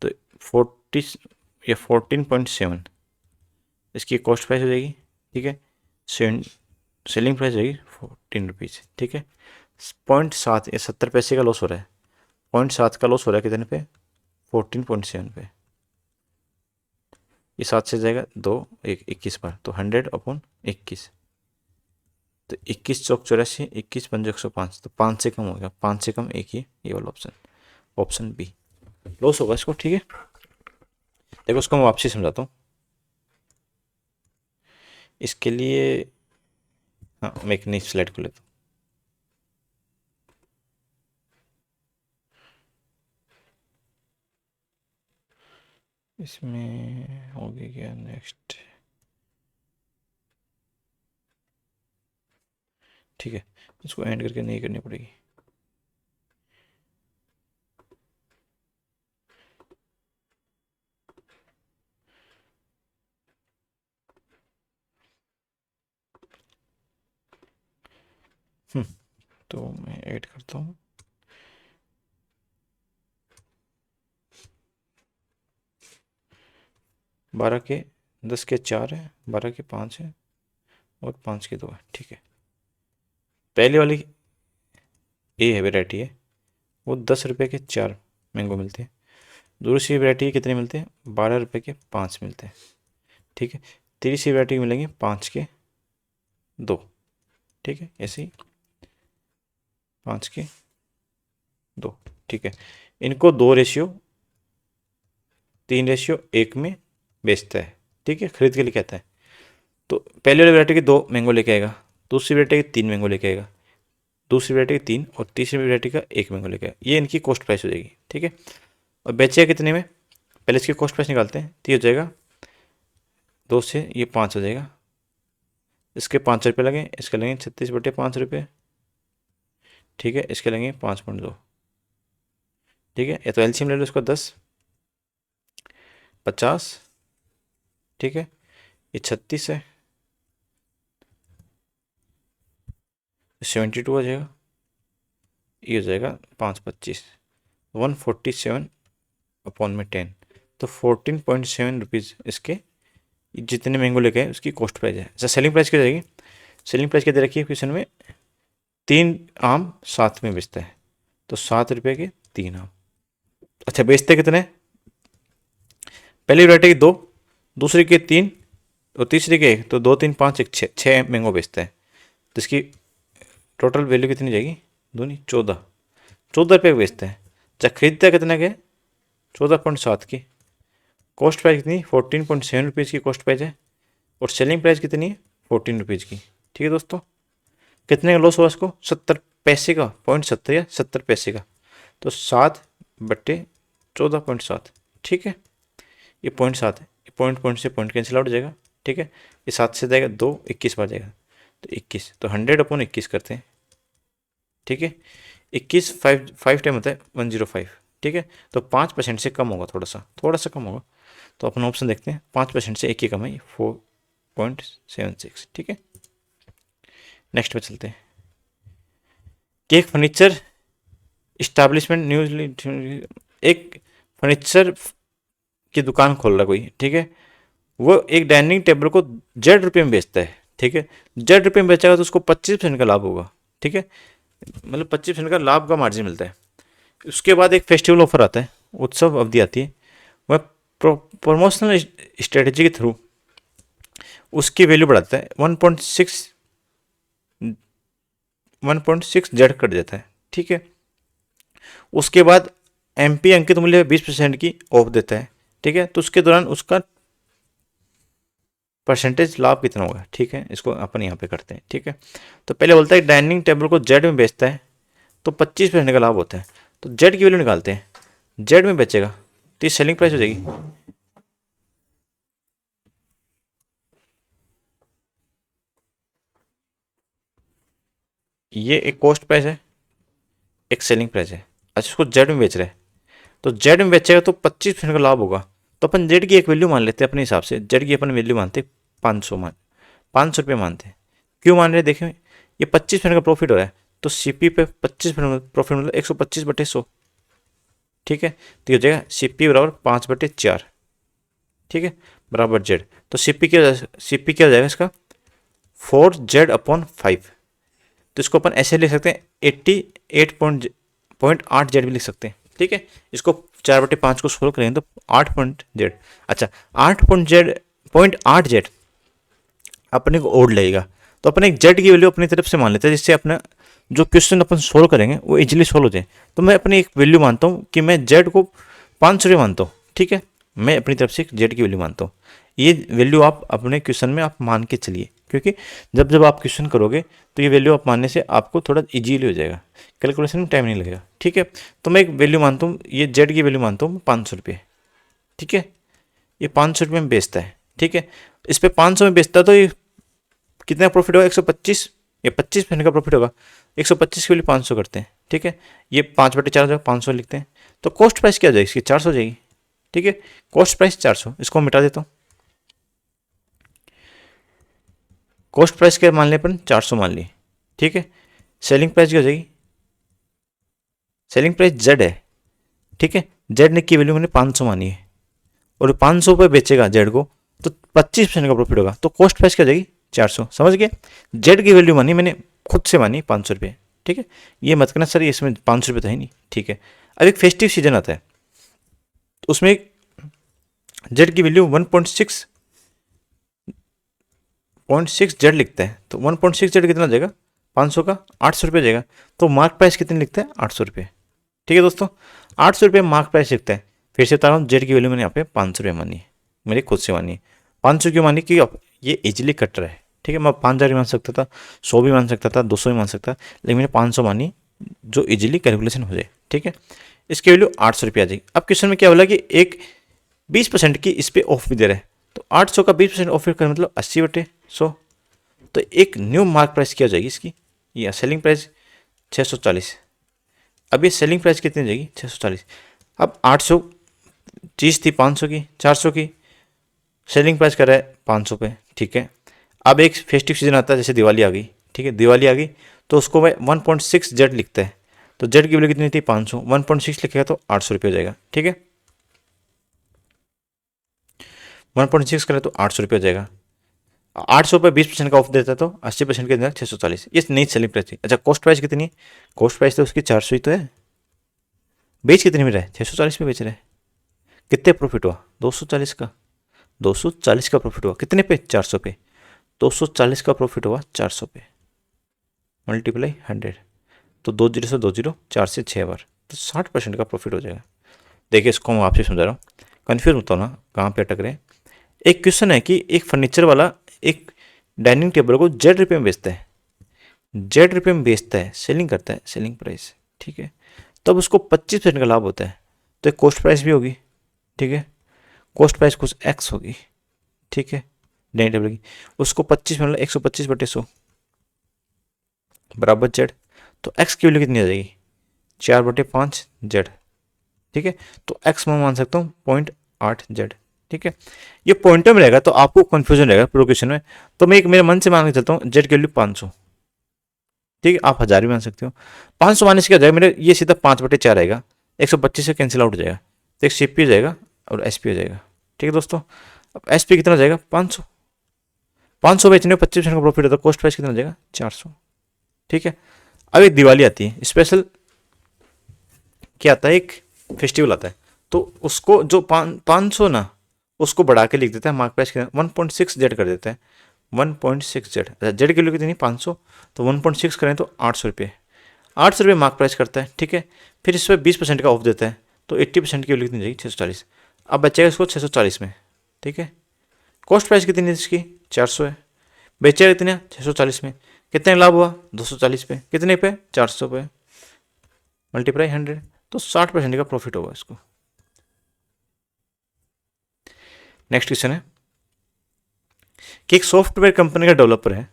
तो 40 या 14.7 इसकी कॉस्ट प्राइस हो जाएगी। ठीक है, सेलिंग प्राइस हो जाएगी 14 रुपीज़। ठीक है, 0.7 या 70 पैसे का लॉस हो रहा है, 0.7 का लॉस हो रहा है कितने पे, 14.7 पे। ये 7 से जाएगा 2 एक 21 बार, तो 100/21, तो 21×4 = 84, 21×5 तो 5 से कम हो गया, 5 से कम एक ही ये वाला ऑप्शन, ऑप्शन बी लॉस होगा इसको। ठीक है, देखो उसको मैं वापसी समझाता हूँ इसके लिए। हाँ, मैं एक नई स्लाइड को लेता हूँ। इसमें हो गया नेक्स्ट। ठीक है, इसको एंड करके नहीं करनी पड़ेगी। तो मैं ऐड करता हूँ 12 के 10 के 4 है, 12 के 5 है और 5 के 2 है। ठीक है, पहले वाली ए है वेराइटी है, वो 10 रुपये के 4 मैंगो मिलते हैं। दूसरी वैरायटी कितने मिलते हैं? 12 रुपये के 5 मिलते हैं। ठीक है, तीसरी वैरायटी मिलेंगे 5 के 2। ठीक है, ऐसे ही 5 के 2। ठीक है, इनको 2:3:1 में बेचता है। ठीक है, खरीद के लिए कहता है। तो पहले वाली वैरायटी के 2 मैंगो लेके आएगा, दूसरी वैरायटी के 3 मैंगो लेके आएगा, दूसरी वैरायटी के 3 और तीसरी वैरायटी का 1 मैंगो लेके आएगा। ये इनकी कॉस्ट प्राइस हो जाएगी। ठीक है, और बेचेगा कितने में? पहले इसकी कॉस्ट प्राइस निकालते हैं। तो ये हो जाएगा 2 से ये 5 हो जाएगा। इसके 5 रुपये लगे, इसके लगेंगे 36/5 रुपये। ठीक है, इसके लगेंगे 5.2। ठीक है, या तो एलसीएम ले लो इसको 10, 50। ठीक है, ये 36 है, 72 हो जाएगा, ये हो जाएगा 5/25, 147/10। तो 14.7 रुपीज़ इसके जितने मैंगो लेके आए उसकी कॉस्ट प्राइस है। अच्छा, सेलिंग प्राइस क्या जाएगी? सेलिंग प्राइस क्या दे रखी है क्वेश्चन में? 3 आम साथ में बेचता है, तो 7 रुपये के 3 आम। अच्छा, बेचते कितने? पहली वैरायटी के 2, दूसरी के 3 और तीसरी के 1, तो 2 3 5 1 6 मैंगो बेचता है। तो इसकी टोटल वैल्यू कितनी जाएगी? दूनी 14 रुपये बेचता है। अच्छा, खरीदता है कितने के? 14.7 की। कॉस्ट प्राइस कितनी? 14.7 रुपीज़ की कॉस्ट प्राइस है, और सेलिंग प्राइस कितनी है? 14 रुपीज़ की। ठीक है दोस्तों, कितने का लॉस हुआ इसको? 70 पैसे का, 0.70 या 70 पैसे का। तो 7/14.7। ठीक है, ये 0.7 है, ये पॉइंट से पॉइंट कैंसिल आउट हो जाएगा। ठीक है, ये 7 से जाएगा 2, 21 बार जाएगा, तो 21, तो 100/21 करते हैं। ठीक है, 21 5 टाइम होता है 105। ठीक है, तो 5% से कम होगा, थोड़ा सा कम होगा। तो अपन ऑप्शन देखते हैं, 5% से 1 ही कम है, 4.76। ठीक है, नेक्स्ट पे चलते हैं कि एक फर्नीचर इस्टेब्लिशमेंट न्यूजली, एक फर्नीचर की दुकान खोल रहा कोई। ठीक है, वो एक डाइनिंग टेबल को ₹1 में बेचता है। ठीक है, ₹1 में बेचेगा तो उसको 25% का लाभ होगा। ठीक है, मतलब 25% का लाभ का मार्जिन मिलता है। उसके बाद एक फेस्टिवल ऑफर आता है, उत्सव अवधि आती है, वह प्रमोशनल स्ट्रेटेजी के थ्रू उसकी वैल्यू बढ़ाता है, 1.6 जेड कर देता है। ठीक है, उसके बाद एमपी अंकित मूल्य 20% की ऑफ देता है। ठीक है, तो उसके दौरान उसका परसेंटेज लाभ कितना होगा? ठीक है, इसको अपन यहाँ पे करते हैं। ठीक है, तो पहले बोलता है डाइनिंग टेबल को जेड में बेचता है तो 25% का लाभ होता है। तो जेड की वैल्यू निकालते हैं, जेड में बेचेगा तो सेलिंग प्राइस हो जाएगी, ये एक कॉस्ट प्राइस है, एक सेलिंग प्राइस है। अच्छा, उसको जेड में बेच रहे हैं, तो जेड में बेचेगा तो 25% का लाभ होगा। तो अपन जेड की एक वैल्यू मान लेते हैं अपने हिसाब से, जेड की अपन वैल्यू मानते 500 रुपये मानते हैं। क्यों मान रहे हैं? देखें, ये 25% का प्रॉफिट हो रहा है, तो सीपी पे 25% प्रॉफिट मतलब 125/100। ठीक है, तो ये हो जाएगा सीपी बराबर 5/4। ठीक है, बराबर जेड। तो सीपी क्या हो जाएगा इसका? 4Z/5। तो इसको अपन ऐसे लिख सकते हैं, 88.8 जेड भी लिख सकते हैं। ठीक है, इसको 4/5 को सोल्व करेंगे तो 8.Z। अच्छा, 8.8 जेड अपने को ओड लगेगा, तो अपने एक जेड की वैल्यू अपनी तरफ से मान लेते हैं, जिससे अपना जो क्वेश्चन अपन सोल्व करेंगे वो इजीली सोल्व हो जाए। तो मैं अपनी एक वैल्यू मानता हूँ कि मैं जेड को 500 रुपये मानता हूँ। ठीक है, मैं अपनी तरफ से एक जेड की वैल्यू मानता हूँ। ये वैल्यू आप अपने क्वेश्चन में आप मान के चलिए, क्योंकि जब आप क्वेश्चन करोगे तो ये वैल्यू आप मानने से आपको थोड़ा इजीली हो जाएगा, कैलकुलेशन में टाइम नहीं लगेगा। ठीक है, तो मैं एक वैल्यू मानता हूँ, ये जेड की वैल्यू मानता हूँ 500 रुपये। ठीक है, ये 500 रुपये में बेचता है। ठीक है, इस पर 500 में बेचता है, तो ये कितना प्रॉफिट होगा? 125, ये 25% का प्रॉफिट होगा। 125 के लिए 500 करते हैं। ठीक है, ये 5/4 हो जाएगा, 500 लिखते हैं। तो कॉस्ट प्राइस क्या हो जाएगी इसकी? 400 हो जाएगी। ठीक है, कॉस्ट प्राइस 400, इसको मिटा देता हूँ। कॉस्ट प्राइस क्या मान लिया अपन? 400 मान ली। ठीक है, सेलिंग प्राइस क्या हो जाएगी? सेलिंग प्राइस जेड है। ठीक है, जेड ने की वैल्यू मैंने 500 मानी है, और 500 पे बेचेगा जेड को तो 25% का प्रॉफिट होगा। तो कॉस्ट प्राइस क्या जाएगी 400। समझ गए? जेड की वैल्यू मानी मैंने खुद से मानी 500 रुपये। ठीक है, ये मत करना सर इसमें 500 रुपये तो है नहीं। ठीक है, अब एक फेस्टिव सीजन आता है तो उसमें जेड की वैल्यू 1.6 जेड लिखता है तो 1.6 जेड कितना जाएगा 500 का 800 रुपये जाएगा। तो मार्क प्राइस कितने लिखता है 800 रुपये। ठीक है दोस्तों, 800 रुपये मार्क प्राइस लिखता है। फिर से बता रहा हूँ जेड की वैल्यू मैंने यहाँ पे 500 रुपये मानी है, मेरी खुद से मानी है। 500 क्यों मानी कि ये इजिली कट रहा है। ठीक है, मैं 5000 भी मान सकता था, 100 भी मान सकता था, 200 भी मान सकता था, लेकिन मैंने 500 मानी जो इजिली कैलकुलेशन हो जाए। ठीक है, इसकी वैल्यू 800 रुपये आ जाएगी। अब क्वेश्चन में क्या बोला कि एक 20% की इस पर ऑफ भी दे रहा है तो 800 का 20% ऑफ कर मतलब 80/100। तो एक न्यू मार्क प्राइस क्या हो जाएगी इसकी, ये सेलिंग प्राइस 640। अब ये सेलिंग प्राइस कितनी हो जाएगी 640। अब 800 चीज़ थी 500 की, 400 की, सेलिंग प्राइस कर रहा है 500 पे। ठीक है, अब एक फेस्टिव सीजन आता है जैसे दिवाली आ गई। ठीक है, दिवाली आ गई तो उसको वह 1.6 जेड लिखता है तो जेड की वैल्यू कितनी थी 500, 1.6 लिखेगा तो 800 रुपये हो जाएगा। ठीक है, 1.6 करें तो 800 रुपये हो जाएगा। 800 पे 20% का ऑफ देता है तो 80% के अंदर 640। ये नई सेलिंग प्राइस थी। अच्छा, कॉस्ट प्राइस कितनी है? कॉस्ट प्राइस तो उसकी 400 ही तो है। बेच कितने में रहा है 640 में बेच रहा है। कितने प्रॉफिट हुआ 240 का, 240 का प्रॉफिट हुआ कितने पे 400 पे। 240 का प्रॉफिट हुआ 400 पे, मल्टीप्लाई 100 तो 20 से 20 4 से 6 बार तो 60% का प्रॉफिट हो जाएगा। देखिए इसको मैं आपसे समझा रहा हूँ, कन्फ्यूज होता हूँ ना कहाँ पे अटक रहे हैं। एक क्वेश्चन है कि एक फर्नीचर वाला एक डाइनिंग टेबल को जेड रुपये में बेचता है, जेड रुपये में बेचता है, सेलिंग करता है, सेलिंग प्राइस। ठीक है, तब उसको 25% का लाभ होता है तो एक कॉस्ट प्राइस भी होगी। ठीक है, कॉस्ट प्राइस कुछ एक्स होगी। ठीक है, डाइनिंग टेबल की उसको 25 मतलब 125/100 बराबर जेड। तो एक्स की वैल्यू कितनी आ जाएगी 4/5 जेड। ठीक है, तो एक्स मैं मान सकता हूँ 0.8 जेड। ठीक है, ये पॉइंटर में रहेगा तो आपको कंफ्यूजन रहेगा पूरे क्वेश्चन में। तो मैं एक मेरे मन से मान के चलता हूँ जेड की वैल्यू 500। ठीक है, आप 1000 भी मान सकते हो। 500 मानने से क्या हो जाएगा मेरे, ये सीधा 5/4 आएगा, 125 से कैंसिल आउट हो जाएगा तो एक सीपी हो जाएगा और एसपी हो जाएगा। ठीक है दोस्तों, अब एसपी कितना हो जाएगा 500, 500 बेचने में 25% का प्रॉफिट होता है, कॉस्ट प्राइस कितना हो जाएगा 400। ठीक है, अब एक दिवाली आती है स्पेशल, क्या आता है एक फेस्टिवल आता है तो उसको जो 500 ना उसको बढ़ा के लिख देता है, मार्क प्राइस कितना 1.6 जेड कर देता है, 1.6 जेड। अच्छा, जेड की वैल्यू कितनी 500 तो 1.6 करें तो 800 रुपये, 800 रुपये मार्क प्राइस करता है। ठीक है, फिर इस पर 20% का ऑफ देता है तो 80% की वैल्यू कितनी जाएगी 640। अब बचेगा इसको 640 में। ठीक है, कॉस्ट प्राइस कितनी है इसकी 400 है, बेचेगा कितने 640 में, कितने लाभ हुआ 240 पे, कितने पे 400 पे, मल्टीप्लाई 100 तो 60% का प्रॉफिट होगा इसको। नेक्स्ट क्वेश्चन है कि एक सॉफ्टवेयर कंपनी का डेवलपर है,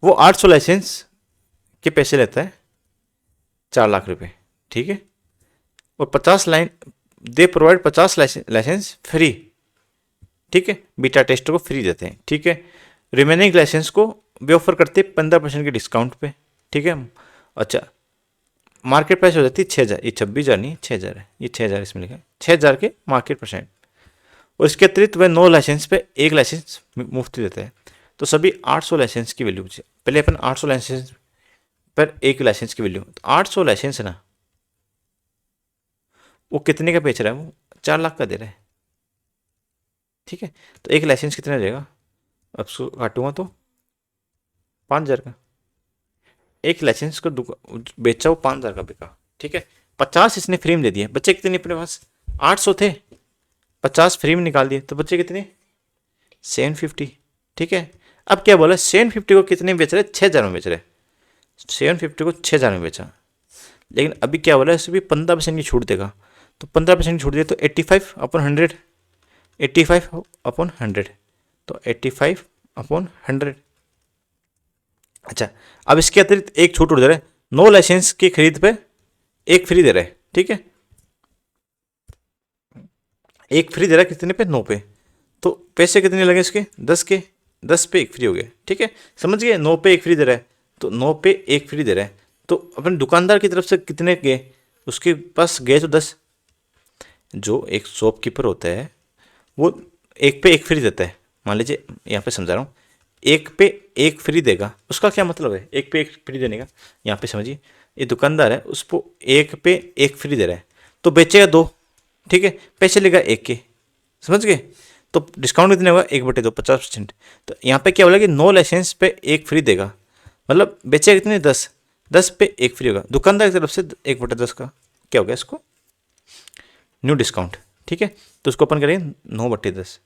वो 800 लाइसेंस के पैसे लेता है 4 लाख रुपए। ठीक है, और 50 लाइन दे प्रोवाइड 50 लाइसेंस फ्री। ठीक है, बीटा टेस्टर को फ्री देते हैं। ठीक है, रिमेनिंग लाइसेंस को वे ऑफर करते हैं 15% के डिस्काउंट पे। ठीक है, अच्छा मार्केट प्राइस हो जाती है 6000, ये 26,000 नहीं 6000 है, ये 6000 इसमें लिखा है 6000 के मार्केट परसेंट। और इसके अतिरिक्त वह 9 लाइसेंस पे एक लाइसेंस मुफ्त देता है तो सभी 800 लाइसेंस की वैल्यू बची। पहले अपन 800 लाइसेंस पर एक लाइसेंस की वैल्यू, तो 800 लाइसेंस है ना, वो कितने का बेच रहा है, वो 4 लाख का दे रहा है। ठीक है, तो एक लाइसेंस कितना रहेगा, अब उसको काटूंगा तो 5000 का। एक लाइसेंस को बेचा वो 5000 का बिका। ठीक है, 50 इसने फ्री में दे दिए, बच्चे कितने अपने पास 800 थे, 50 फ्री में निकाल दिए तो बच्चे कितने 750। ठीक है, अब क्या बोला 750 को कितने में बेच रहे 6000 में बेच रहे, 750 को 6000 में बेचा। लेकिन अभी क्या बोला इससे भी 15% की छूट देगा तो 15% की छूट दिए तो 85/100, 85/100 तो 85/100। अच्छा, अब इसके अतिरिक्त एक छूट उड़ दे रहा है, 9 लाइसेंस की खरीद पे एक फ्री दे रहा है। ठीक है, एक फ्री दे रहा है कितने पे 9 पे, तो पैसे कितने लगे इसके 10 के, 10 पे एक फ्री हो गया। ठीक है, समझ गए 9 पे एक फ्री दे रहा है तो 9 पे एक फ्री दे रहा है तो अपने दुकानदार की तरफ से कितने गए, उसके पास गए तो 10। जो एक शॉपकीपर होता है वो एक पे एक फ्री देता है। मान लीजिए यहाँ पे समझा रहा हूँ, एक पे एक फ्री देगा, उसका क्या मतलब है एक पे एक फ्री देने का? यहाँ पे समझिए, ये दुकानदार है, उसको एक पे एक फ्री दे रहा है, तो बेचेगा दो, ठीक है, पैसे लेगा एक के, समझ गए? तो डिस्काउंट कितने होगा, 1/2, 50%। तो यहाँ पे क्या बोला कि नो लाइसेंस पे एक फ्री देगा, मतलब बेचेगा कितने, 10, 10 पे एक फ्री होगा, दुकानदार की तरफ से 1/10 का क्या हो गया इसको, न्यू डिस्काउंट, ठीक है। तो उसको अपन करेंगे 9/10,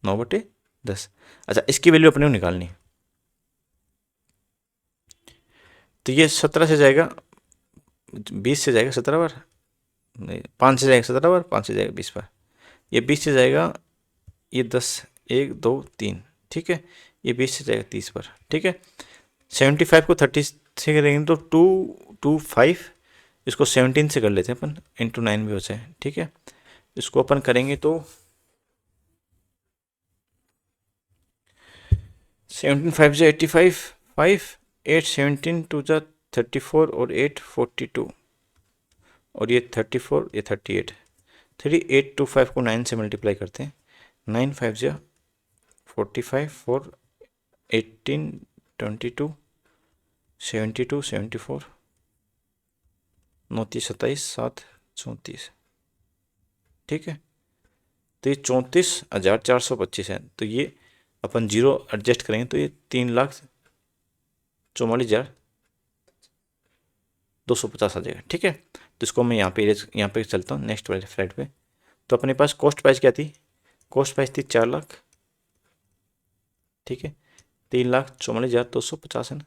9/10। अच्छा, इसकी वैल्यू अपने को निकालनी है, तो ये 17 से जाएगा, 20 से जाएगा 17 बार, नहीं 5 से जाएगा 17 बार, 5 से जाएगा 20 बार, ये 20 से जाएगा, ये 10, 1 2 3, ठीक है, ये 20 से जाएगा 30 बार, ठीक है। 75 को 30 से करेंगे तो 225, इसको 17 से कर लेते हैं अपन, इंटू 9 भी हो जाए, ठीक है। इसको अपन करेंगे तो 17 5 से 85, 5 8 17 2 जा 34 और 8 42, और ये 34, ये 38, 3825 को 9 से मल्टीप्लाई करते हैं, 9 5 जा 45, 4 18 22 72 74, 9 30 27, 7 34, ठीक है। तो ये 34,425 है, तो ये अपन जीरो एडजस्ट करेंगे तो ये 3,44,250 आ जाएगा, ठीक है। तो इसको मैं यहाँ पे चलता हूँ नेक्स्ट वाले फ्लाइट पे। तो अपने पास कॉस्ट प्राइस क्या थी, कॉस्ट प्राइस थी 4 लाख, ठीक है, 3,44,250 है ना,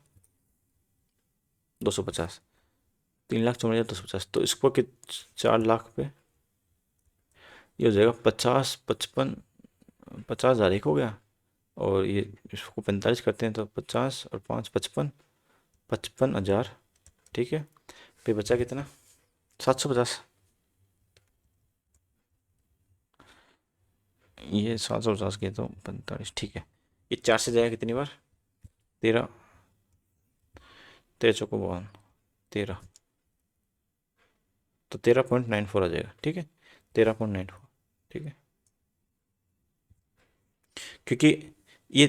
250, 3,44,250, तो इसको कि 4 लाख पे ये हो जाएगा 50 55, 50,000 एक हो गया, और ये इसको 45 करते हैं तो 50 और 5 55, 55,000, ठीक है। फिर बचा कितना, 750, ये 750 के तो 45, ठीक है। ये 4 से जाएगा कितनी बार, 13, 13 चौको 52, 13, तो 13.94 आ जाएगा, ठीक है, 13.94, ठीक है। क्योंकि ये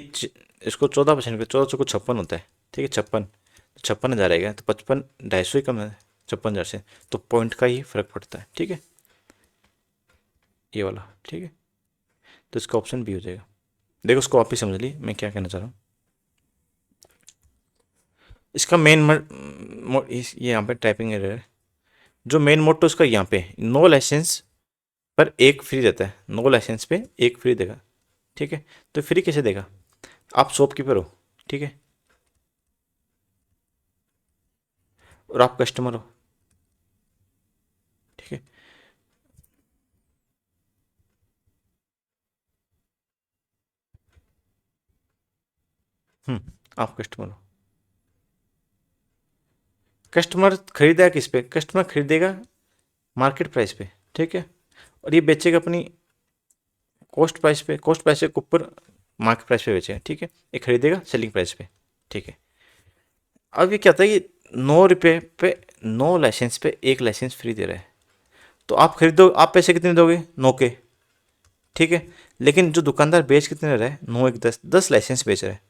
इसको 14% पे 14 चौको 56 होता है, ठीक है, 56, तो 56,000 आएगा, तो 55, 250 ही कम है 56,000 से, तो पॉइंट का ही फर्क पड़ता है, ठीक है, ये वाला, ठीक है। तो इसका ऑप्शन बी हो जाएगा। देखो उसको वापिस समझ ली मैं क्या कहना चाह रहा हूँ। इसका मेन ये यहाँ पे टाइपिंग एरर है, जो मेन मोटो उसका यहाँ पे नो लाइसेंस पर एक फ्री देता है, नो लाइसेंस पे एक फ्री देगा, ठीक है। तो फ्री कैसे देगा, आप शॉपकीपर हो, ठीक है, और आप कस्टमर हो, ठीक है। आप कस्टमर हो, कस्टमर खरीदेगा किस पे, कस्टमर खरीदेगा मार्केट प्राइस पे, ठीक है, और ये बेचेगा अपनी कॉस्ट प्राइस पे, कॉस्ट प्राइस के ऊपर मार्केट प्राइस पे बेचेगा, ठीक है, ये खरीदेगा सेलिंग प्राइस पे, ठीक है। अब ये क्या होता है कि 9 रुपये पे 9 लाइसेंस पे एक लाइसेंस फ्री दे रहा है, तो आप खरीदो, आप पैसे कितने दोगे, 9 के, ठीक है। लेकिन जो दुकानदार बेच कितने रहा है, 9 1 10, 10 लाइसेंस बेच रहा है,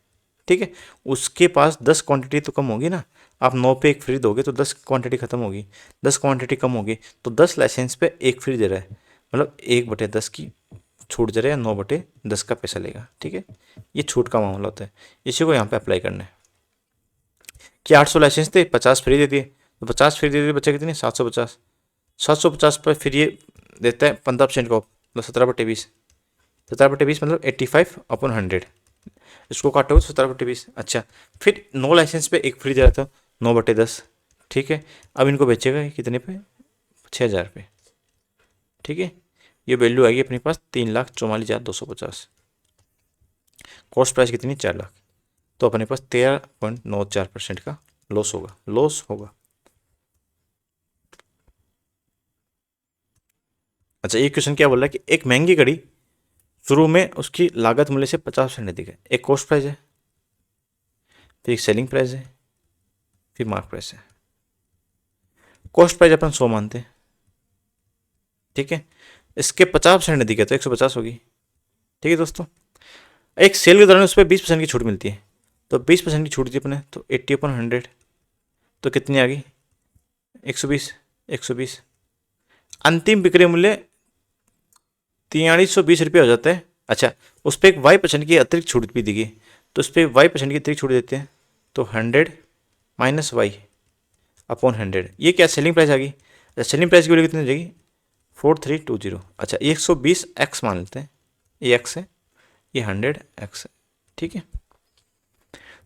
ठीक है। उसके पास 10 क्वांटिटी तो कम होगी ना, आप 9 पे एक फ्री दोगे तो 10 क्वांटिटी खत्म होगी, 10 क्वांटिटी कम होगी, तो 10 लाइसेंस पे एक फ्री दे रहा है, मतलब 1/10 की छूट दे रहा है, 9/10 का पैसा लेगा, ठीक है। ये छूट का मामला होता है, इसी को यहाँ पे अप्लाई करना है। कि 800 लाइसेंस थे, 50 फ्री दे दिए, तो 50 फ्री दे दिए, बच्चे कितने, 750, 750 पर फिर ये देता है 15% का, मतलब 17/20, 17/20 मतलब 85/100, इसको काटोगे तो 17/20, अच्छा। फिर 9 लाइसेंस पे एक फ्री दे रहा था, 9/10, ठीक है। अब इनको बेचेगा कितने पे, 6,000 पे, ठीक है। ये वैल्यू आएगी अपने पास 3,44,250, कॉस्ट प्राइस कितनी, 4 लाख, तो अपने पास 13.94% का लॉस होगा, लॉस होगा। अच्छा, ये क्वेश्चन क्या बोल रहा है कि एक महंगी घड़ी शुरू में उसकी लागत मूल्य से 50% अधिक है, एक कॉस्ट प्राइस है, फिर एक सेलिंग प्राइस है, फिर मार्क प्राइस है। कॉस्ट प्राइस अपन 100 मानते हैं, ठीक है, इसके 50% अधिक है तो 150 होगी। ठीक है दोस्तों, एक सेल के दौरान उस पर 20% की छूट मिलती है, तो 20% की छूट दी अपने, तो 80/100 तो कितनी आ गई, 120। 120 अंतिम बिक्री मूल्य 4320 रुपये हो जाता है। अच्छा, उस पर एक y% की अतिरिक्त छूट भी दी गई, तो उस पर y% की अतिरिक्त छूट देते हैं, तो 100 - y/100, ये क्या सेलिंग प्राइस आ गई। अच्छा, सेलिंग प्राइस की वैल्यू कितनी हो जाएगी, 4320। अच्छा, ये 120x मान लेते हैं, ये x है, ये 100x है। ठीक है,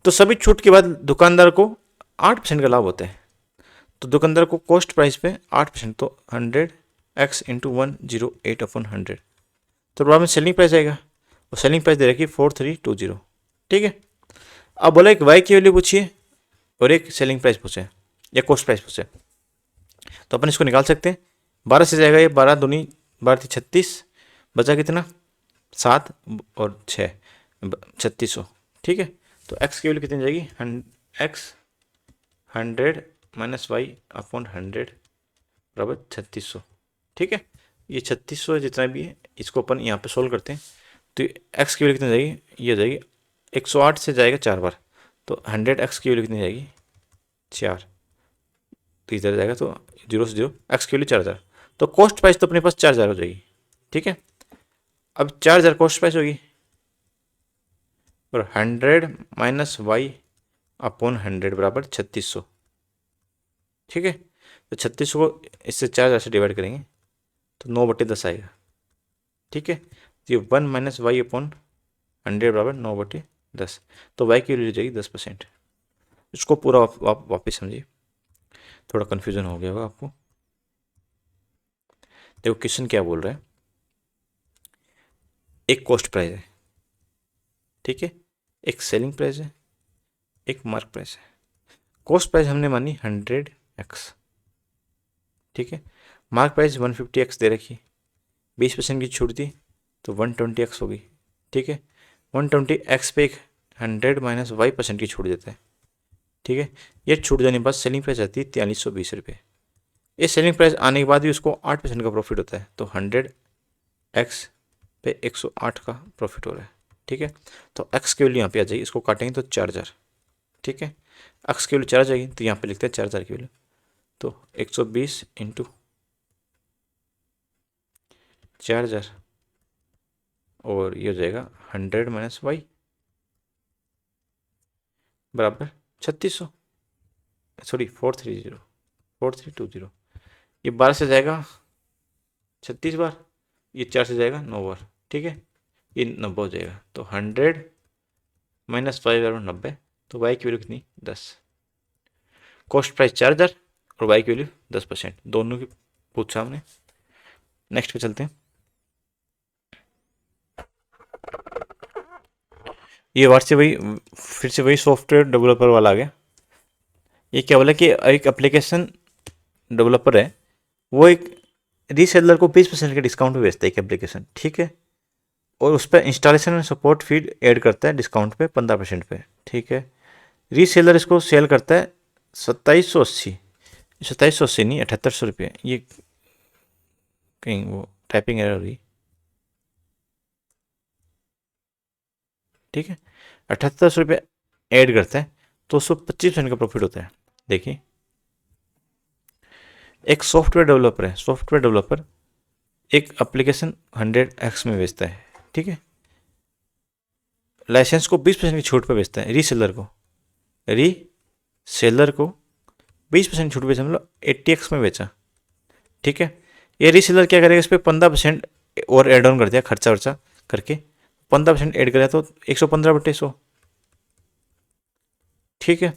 तो सभी छूट के बाद दुकानदार को 8% का लाभ होता है, तो दुकानदार को कॉस्ट प्राइस पे 8%, तो 100x × 108/100, तो बाद में सेलिंग प्राइस आएगा, और सेलिंग प्राइस दे रखी 4320। ठीक है, अब बोला एक वाई की वैल्यू पूछिए और एक सेलिंग प्राइस पूछे या कॉस्ट प्राइस पूछे, तो अपन इसको निकाल सकते हैं। 12 से जाएगा ये, 12 दूनी 12 36, बचा कितना 7 और 6 3600। ठीक है, तो x की वैल्यू कितनी जाएगी, x 100 - y/100 बराबर 3600। ठीक है, ये 3600 जितना भी है इसको अपन यहाँ पे सोल्व करते हैं, तो x की वैल्यू कितनी जाएगी, ये जाएगी 108 से जाएगा 4 बार, तो 100x की वैल्यू कितनी जाएगी 4, तो इधर जाएगा तो 0 से 0, x की वैल्यू 4000, तो कॉस्ट प्राइस तो अपने पास 4000 हो जाएगी। ठीक है, अब 4000 कॉस्ट प्राइस होगी और 100 - y/100 बराबर 3600। ठीक है, तो 3600 को इससे 4000 से डिवाइड करेंगे तो 9/10 आएगा। ठीक है, तो ये 1 - y/100 बराबर 9/10, तो y की वैल्यू जाएगी 10%। इसको पूरा वापस समझिए, थोड़ा कन्फ्यूजन हो गया होगा आपको। देखो क्वेश्चन क्या बोल रहा है, एक कॉस्ट प्राइस है, ठीक है, एक सेलिंग प्राइस है, एक मार्क प्राइस है। कॉस्ट प्राइस हमने मानी 100x, ठीक है, मार्क प्राइस 150x दे रखी, 20% की छूट दी तो 120x होगी। ठीक है, 120x पे एक 100 - y% की छूट देता है। ठीक है, ये छूट जाने के बाद सेलिंग प्राइस आती है 4320 रुपये। ये सेलिंग प्राइस आने के बाद भी उसको 8% का प्रॉफिट होता है, तो 100x पे 108 का प्रॉफिट हो रहा है। ठीक है, तो x की वैल्यू यहाँ पे आ जाएगी, इसको काटेंगे तो 4000। ठीक है, x की वैल्यू 4 आ जाएगी, तो यहाँ पे लिखते हैं 4000 की वैल्यू, तो 120 × 4000 और ये हो जाएगा 100 - y बराबर 3600, सॉरी 4320। ये 12 से जाएगा 36 बार, ये 4 से जाएगा 9 बार। ठीक है, ये 90 हो जाएगा, तो 100 - 5 बराबर 90, तो y की वैल्यू कितनी 10। कॉस्ट प्राइस 4000 और y की वैल्यू 10%, दोनों की पूछा हमने। नेक्स्ट पे चलते हैं। ये वर्ड से वही, फिर से वही सॉफ्टवेयर डेवलपर वाला आ गया। ये क्या बोला कि एक एप्लीकेशन डेवलपर है, वो एक रीसेलर को 20% के डिस्काउंट पे बेचता है एक एप्लीकेशन। ठीक है, और उस पर इंस्टॉलेशन और सपोर्ट फीड ऐड करता है डिस्काउंट पे 15% पे। ठीक है, रीसेलर इसको सेल करता है 2780, 2780 नहीं 7800 रुपये, ये कहीं वो टाइपिंग एरर हुई। ठीक है, 7800 रुपये ऐड करता है तो उसको 25% का प्रॉफिट होता है। देखिए, एक सॉफ्टवेयर डेवलपर है, सॉफ्टवेयर डेवलपर एक एप्लीकेशन 100x में बेचता है। ठीक है, लाइसेंस को 20% की छूट पर बेचता है रीसेलर को, रीसेलर को 20% छूट बेचा, मतलब 80x में बेचा। ठीक है, ये रीसेलर क्या करेगा, इस पर 15% और एड ऑन कर दिया, खर्चा वर्चा करके 15% ऐड करा तो 115/100। ठीक है,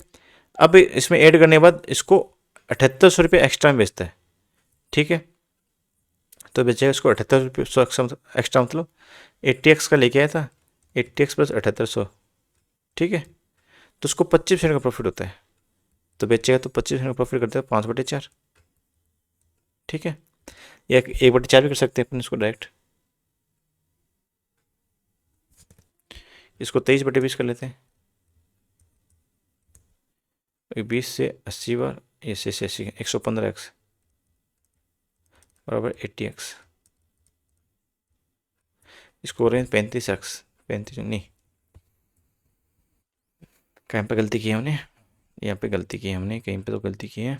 अब इसमें ऐड करने के बाद इसको 7800 रुपये एक्स्ट्रा में बेचता है। ठीक है, तो बेचेगा इसको 7800 एक्स्ट्रा, मतलब 80x का लेके आया था, 80x + 7800। ठीक है, तो उसको 25% का प्रॉफिट होता है, तो बेचेगा तो 25% का प्रॉफिट करता है 5/4। ठीक है, या 1/4 भी कर सकते हैं अपन इसको डायरेक्ट, इसको 23/20 कर लेते हैं। 20 से 80 बार, ये से 80 115x बराबर 80x। इसको हो रहे हैं 35x, 35 नहीं, कहीं पे गलती की है हमने, यहाँ पे गलती की है हमने, कहीं पे तो गलती की है।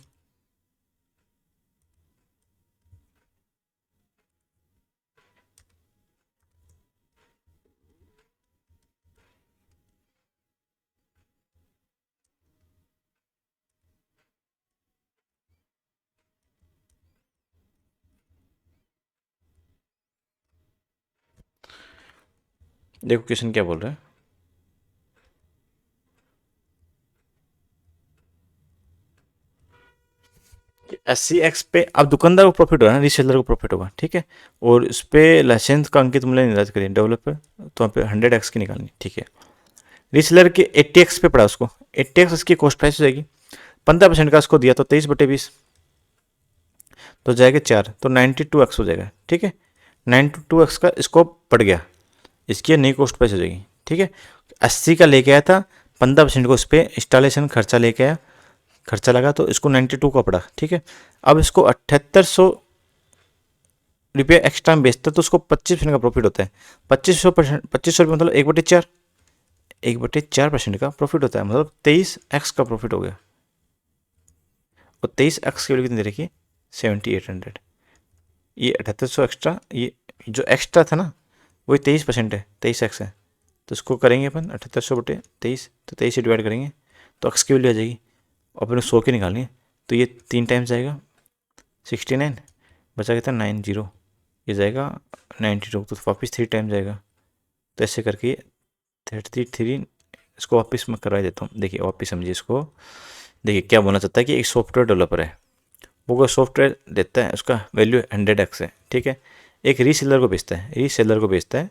देखो क्वेश्चन क्या बोल रहा है, 80x पे अब दुकानदार को प्रॉफिट होगा ना, रीसेलर को प्रॉफिट होगा, ठीक है। और उस पे लाइसेंस का अंकित मूल्य निर्धारित करिए डेवलपर, तो वहाँ पे 100x की निकालनी, ठीक है। रीसेलर के 80x पे पड़ा उसको, 80x उसकी कॉस्ट प्राइस हो जाएगी, 15% का उसको दिया तो 23/20 तो जाएगा 4, तो 92x हो जाएगा, ठीक है। 92x का इसको पड़ गया, इसकी नई कॉस्ट प्राइस हो जाएगी, ठीक है। 80 का लेके आया था, 15% को उस पर इंस्टॉलेशन खर्चा लेके आया, खर्चा लगा तो इसको 92 का पड़ा, ठीक है। अब इसको 7800 रुपये एक्स्ट्रा में बेचता है तो उसको 25% का प्रॉफिट होता है। 2500%, 2500 रुपये मतलब 1/4, 1/4% का प्रॉफिट होता है, मतलब 23x का प्रॉफिट हो गया। और 23x की वैल्यू कितनी दे रखी है, 7800। ये 7800 एक्स्ट्रा, ये जो एक्स्ट्रा था ना वही 23% है, 23x है। तो इसको करेंगे अपन 7800/23, तो 23 से डिवाइड करेंगे तो x की वैल्यू आ जाएगी। और अपने 100 की निकालनी है तो ये 3 टाइम्स जाएगा 69, बचा कितना 90, ये जाएगा 92, तो वापस 3 टाइम जाएगा। तो ऐसे करके 33, इसको वापस मैं करवा देता हूँ, देखिए वापस समझिए इसको। देखिए क्या बोलना चाहता है कि एक सॉफ्टवेयर डेवलपर है, वो कोई सॉफ्टवेयर देता है, उसका वैल्यू 100x है, ठीक है। एक रीसेलर को बेचता है, रीसेलर को बेचता है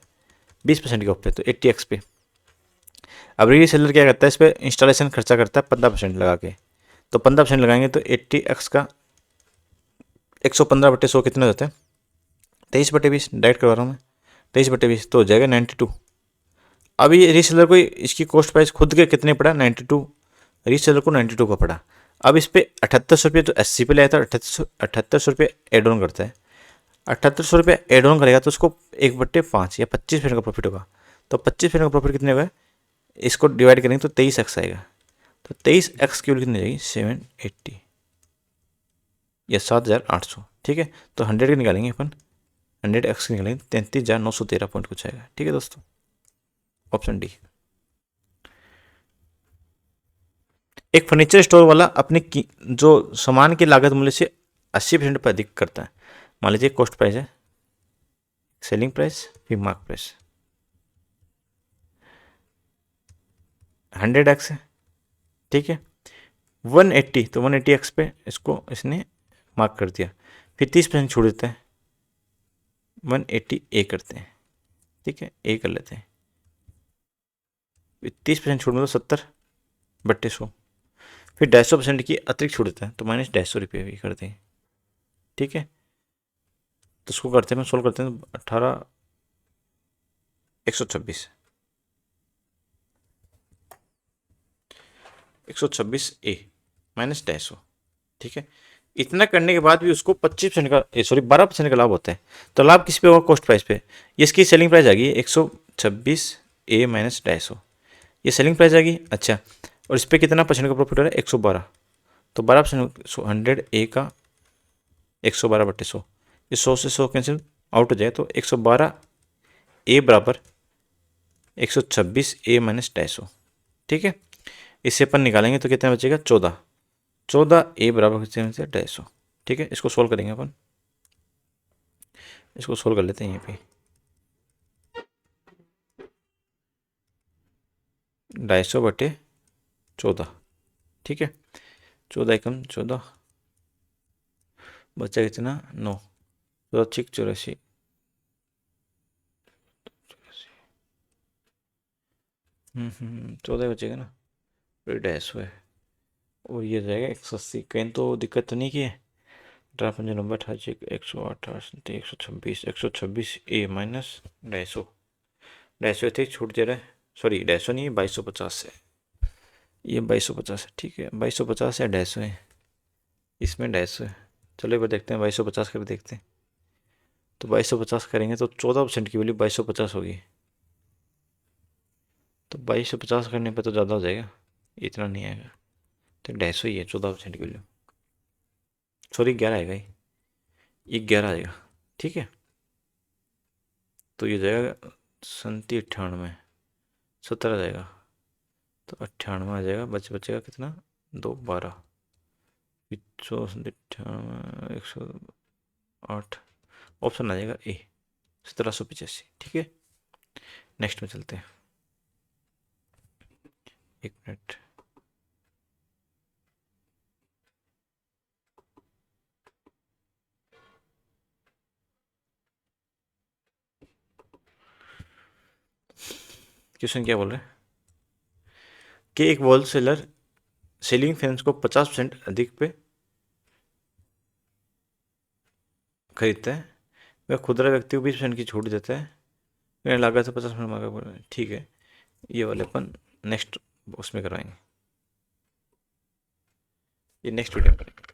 20% के ऊपर, तो 80x पे। अब रीसेलर क्या करता है, इस पर इंस्टॉलेशन खर्चा करता है 15% लगा के, तो 15% लगाएंगे तो 80x का 115/100 कितने होते हैं, 23/20 डायरेक्ट करवा रहा हूँ मैं, 23/20 तो हो जाएगा 92। अब ये रीसेलर को इसकी कॉस्ट प्राइस खुद के कितने पड़ा, 92, रीसेलर को 92 का पड़ा। अब इस पे 7800 रुपये तो 80 पे लाया था, 7800 रुपये एड ऑन करता है, 7800 रुपये एड ऑन करेगा तो उसको 1/5 या 25% का प्रॉफिट होगा। तो 25% का प्रॉफिट कितने होगा, इसको डिवाइड करेंगे तो 23x आएगा, तो 23x की वैल्यू कितनी जाएगी 780 या 7800, ठीक है। तो 100 की निकालेंगे अपन, 100x की निकालेंगे 33,913 पॉइंट कुछ आएगा, ठीक है दोस्तों, ऑप्शन डी। एक फर्नीचर स्टोर वाला अपनी जो सामान की लागत मूल्य से 80% पर अधिक करता है। मान लीजिए कॉस्ट प्राइस है, सेलिंग प्राइस फिर मार्क प्राइस, 100x है, ठीक है। 180 तो 180x पे इसको इसने मार्क कर दिया, फिर 30% छोड़ देता है, 180 ए करते हैं, ठीक है, ए कर लेते हैं, 30% छूट मतलब 70/100, फिर 150% की अतिरिक्त छूट देता है तो -150 रुपये भी करते हैं, ठीक है। तो उसको करते हैं, सोल्व करते हैं, 18 126, 126 ए -150, ठीक है। इतना करने के बाद भी उसको 25% का, सॉरी 12% का लाभ होता है। तो लाभ किस पे होगा, कॉस्ट प्राइस पे। ये इसकी सेलिंग प्राइस आ गई 126 ए -150, ये सेलिंग प्राइस आ गई, अच्छा। और इस पर कितना परसेंट का प्रॉफिट हो रहा है, 112, तो 12%, 100 ए का 112/100, ये 100 से 100 कैंसिल आउट हो जाए तो 112 ए बराबर 126 ए -250, ठीक है। इससे अपन निकालेंगे तो कितना बचेगा 14, 14 ए बराबर कितने में से 250, ठीक है। इसको सोल्व करेंगे अपन, इसको सोल्व कर लेते हैं यहीं पे, 250/14, ठीक है। 14 एकम 14, बचा कितना 9, 14 14 बचेगा ना, फिर 250 है, और ये जाएगा 180, कहीं तो दिक्कत तो नहीं की है। 18 नंबर 28 108 126, 126 ए -250 थे, छूट दे रहा है, सॉरी 250 नहीं है, 2250 है, ये 2250 है, ठीक है। 2250 या 250 है, इसमें 250 है, चलो एक बार देखते हैं 2250 कर देखते हैं। तो 2250 करेंगे तो 14% की वैल्यू 2250 होगी। तो 2250 करने पे तो ज़्यादा हो जाएगा, इतना नहीं आएगा। तो 150 ही है 14% की वैल्यू। सॉरी 11 आएगा, ये 11 आएगा। ठीक है, तो ये जाएगा 37, 98, 70 आ जाएगा। तो 98 आ जाएगा, बचेगा कितना, 2, 12, 198, 108, ऑप्शन आ जाएगा ए, 1785। ठीक है, नेक्स्ट में चलते हैं। एक मिनट, क्वेश्चन क्या बोल रहे हैं कि एक होल सेलर सेलिंग फैंस को 50% अधिक पे खरीदता है, वह खुदरा व्यक्ति को 20% की छूट देता है, मेरा लागत है 50% मांगा। ठीक है, ये वाले अपन नेक्स्ट उसमें करवाएंगे, ये नेक्स्ट वीडियो में करेंगे।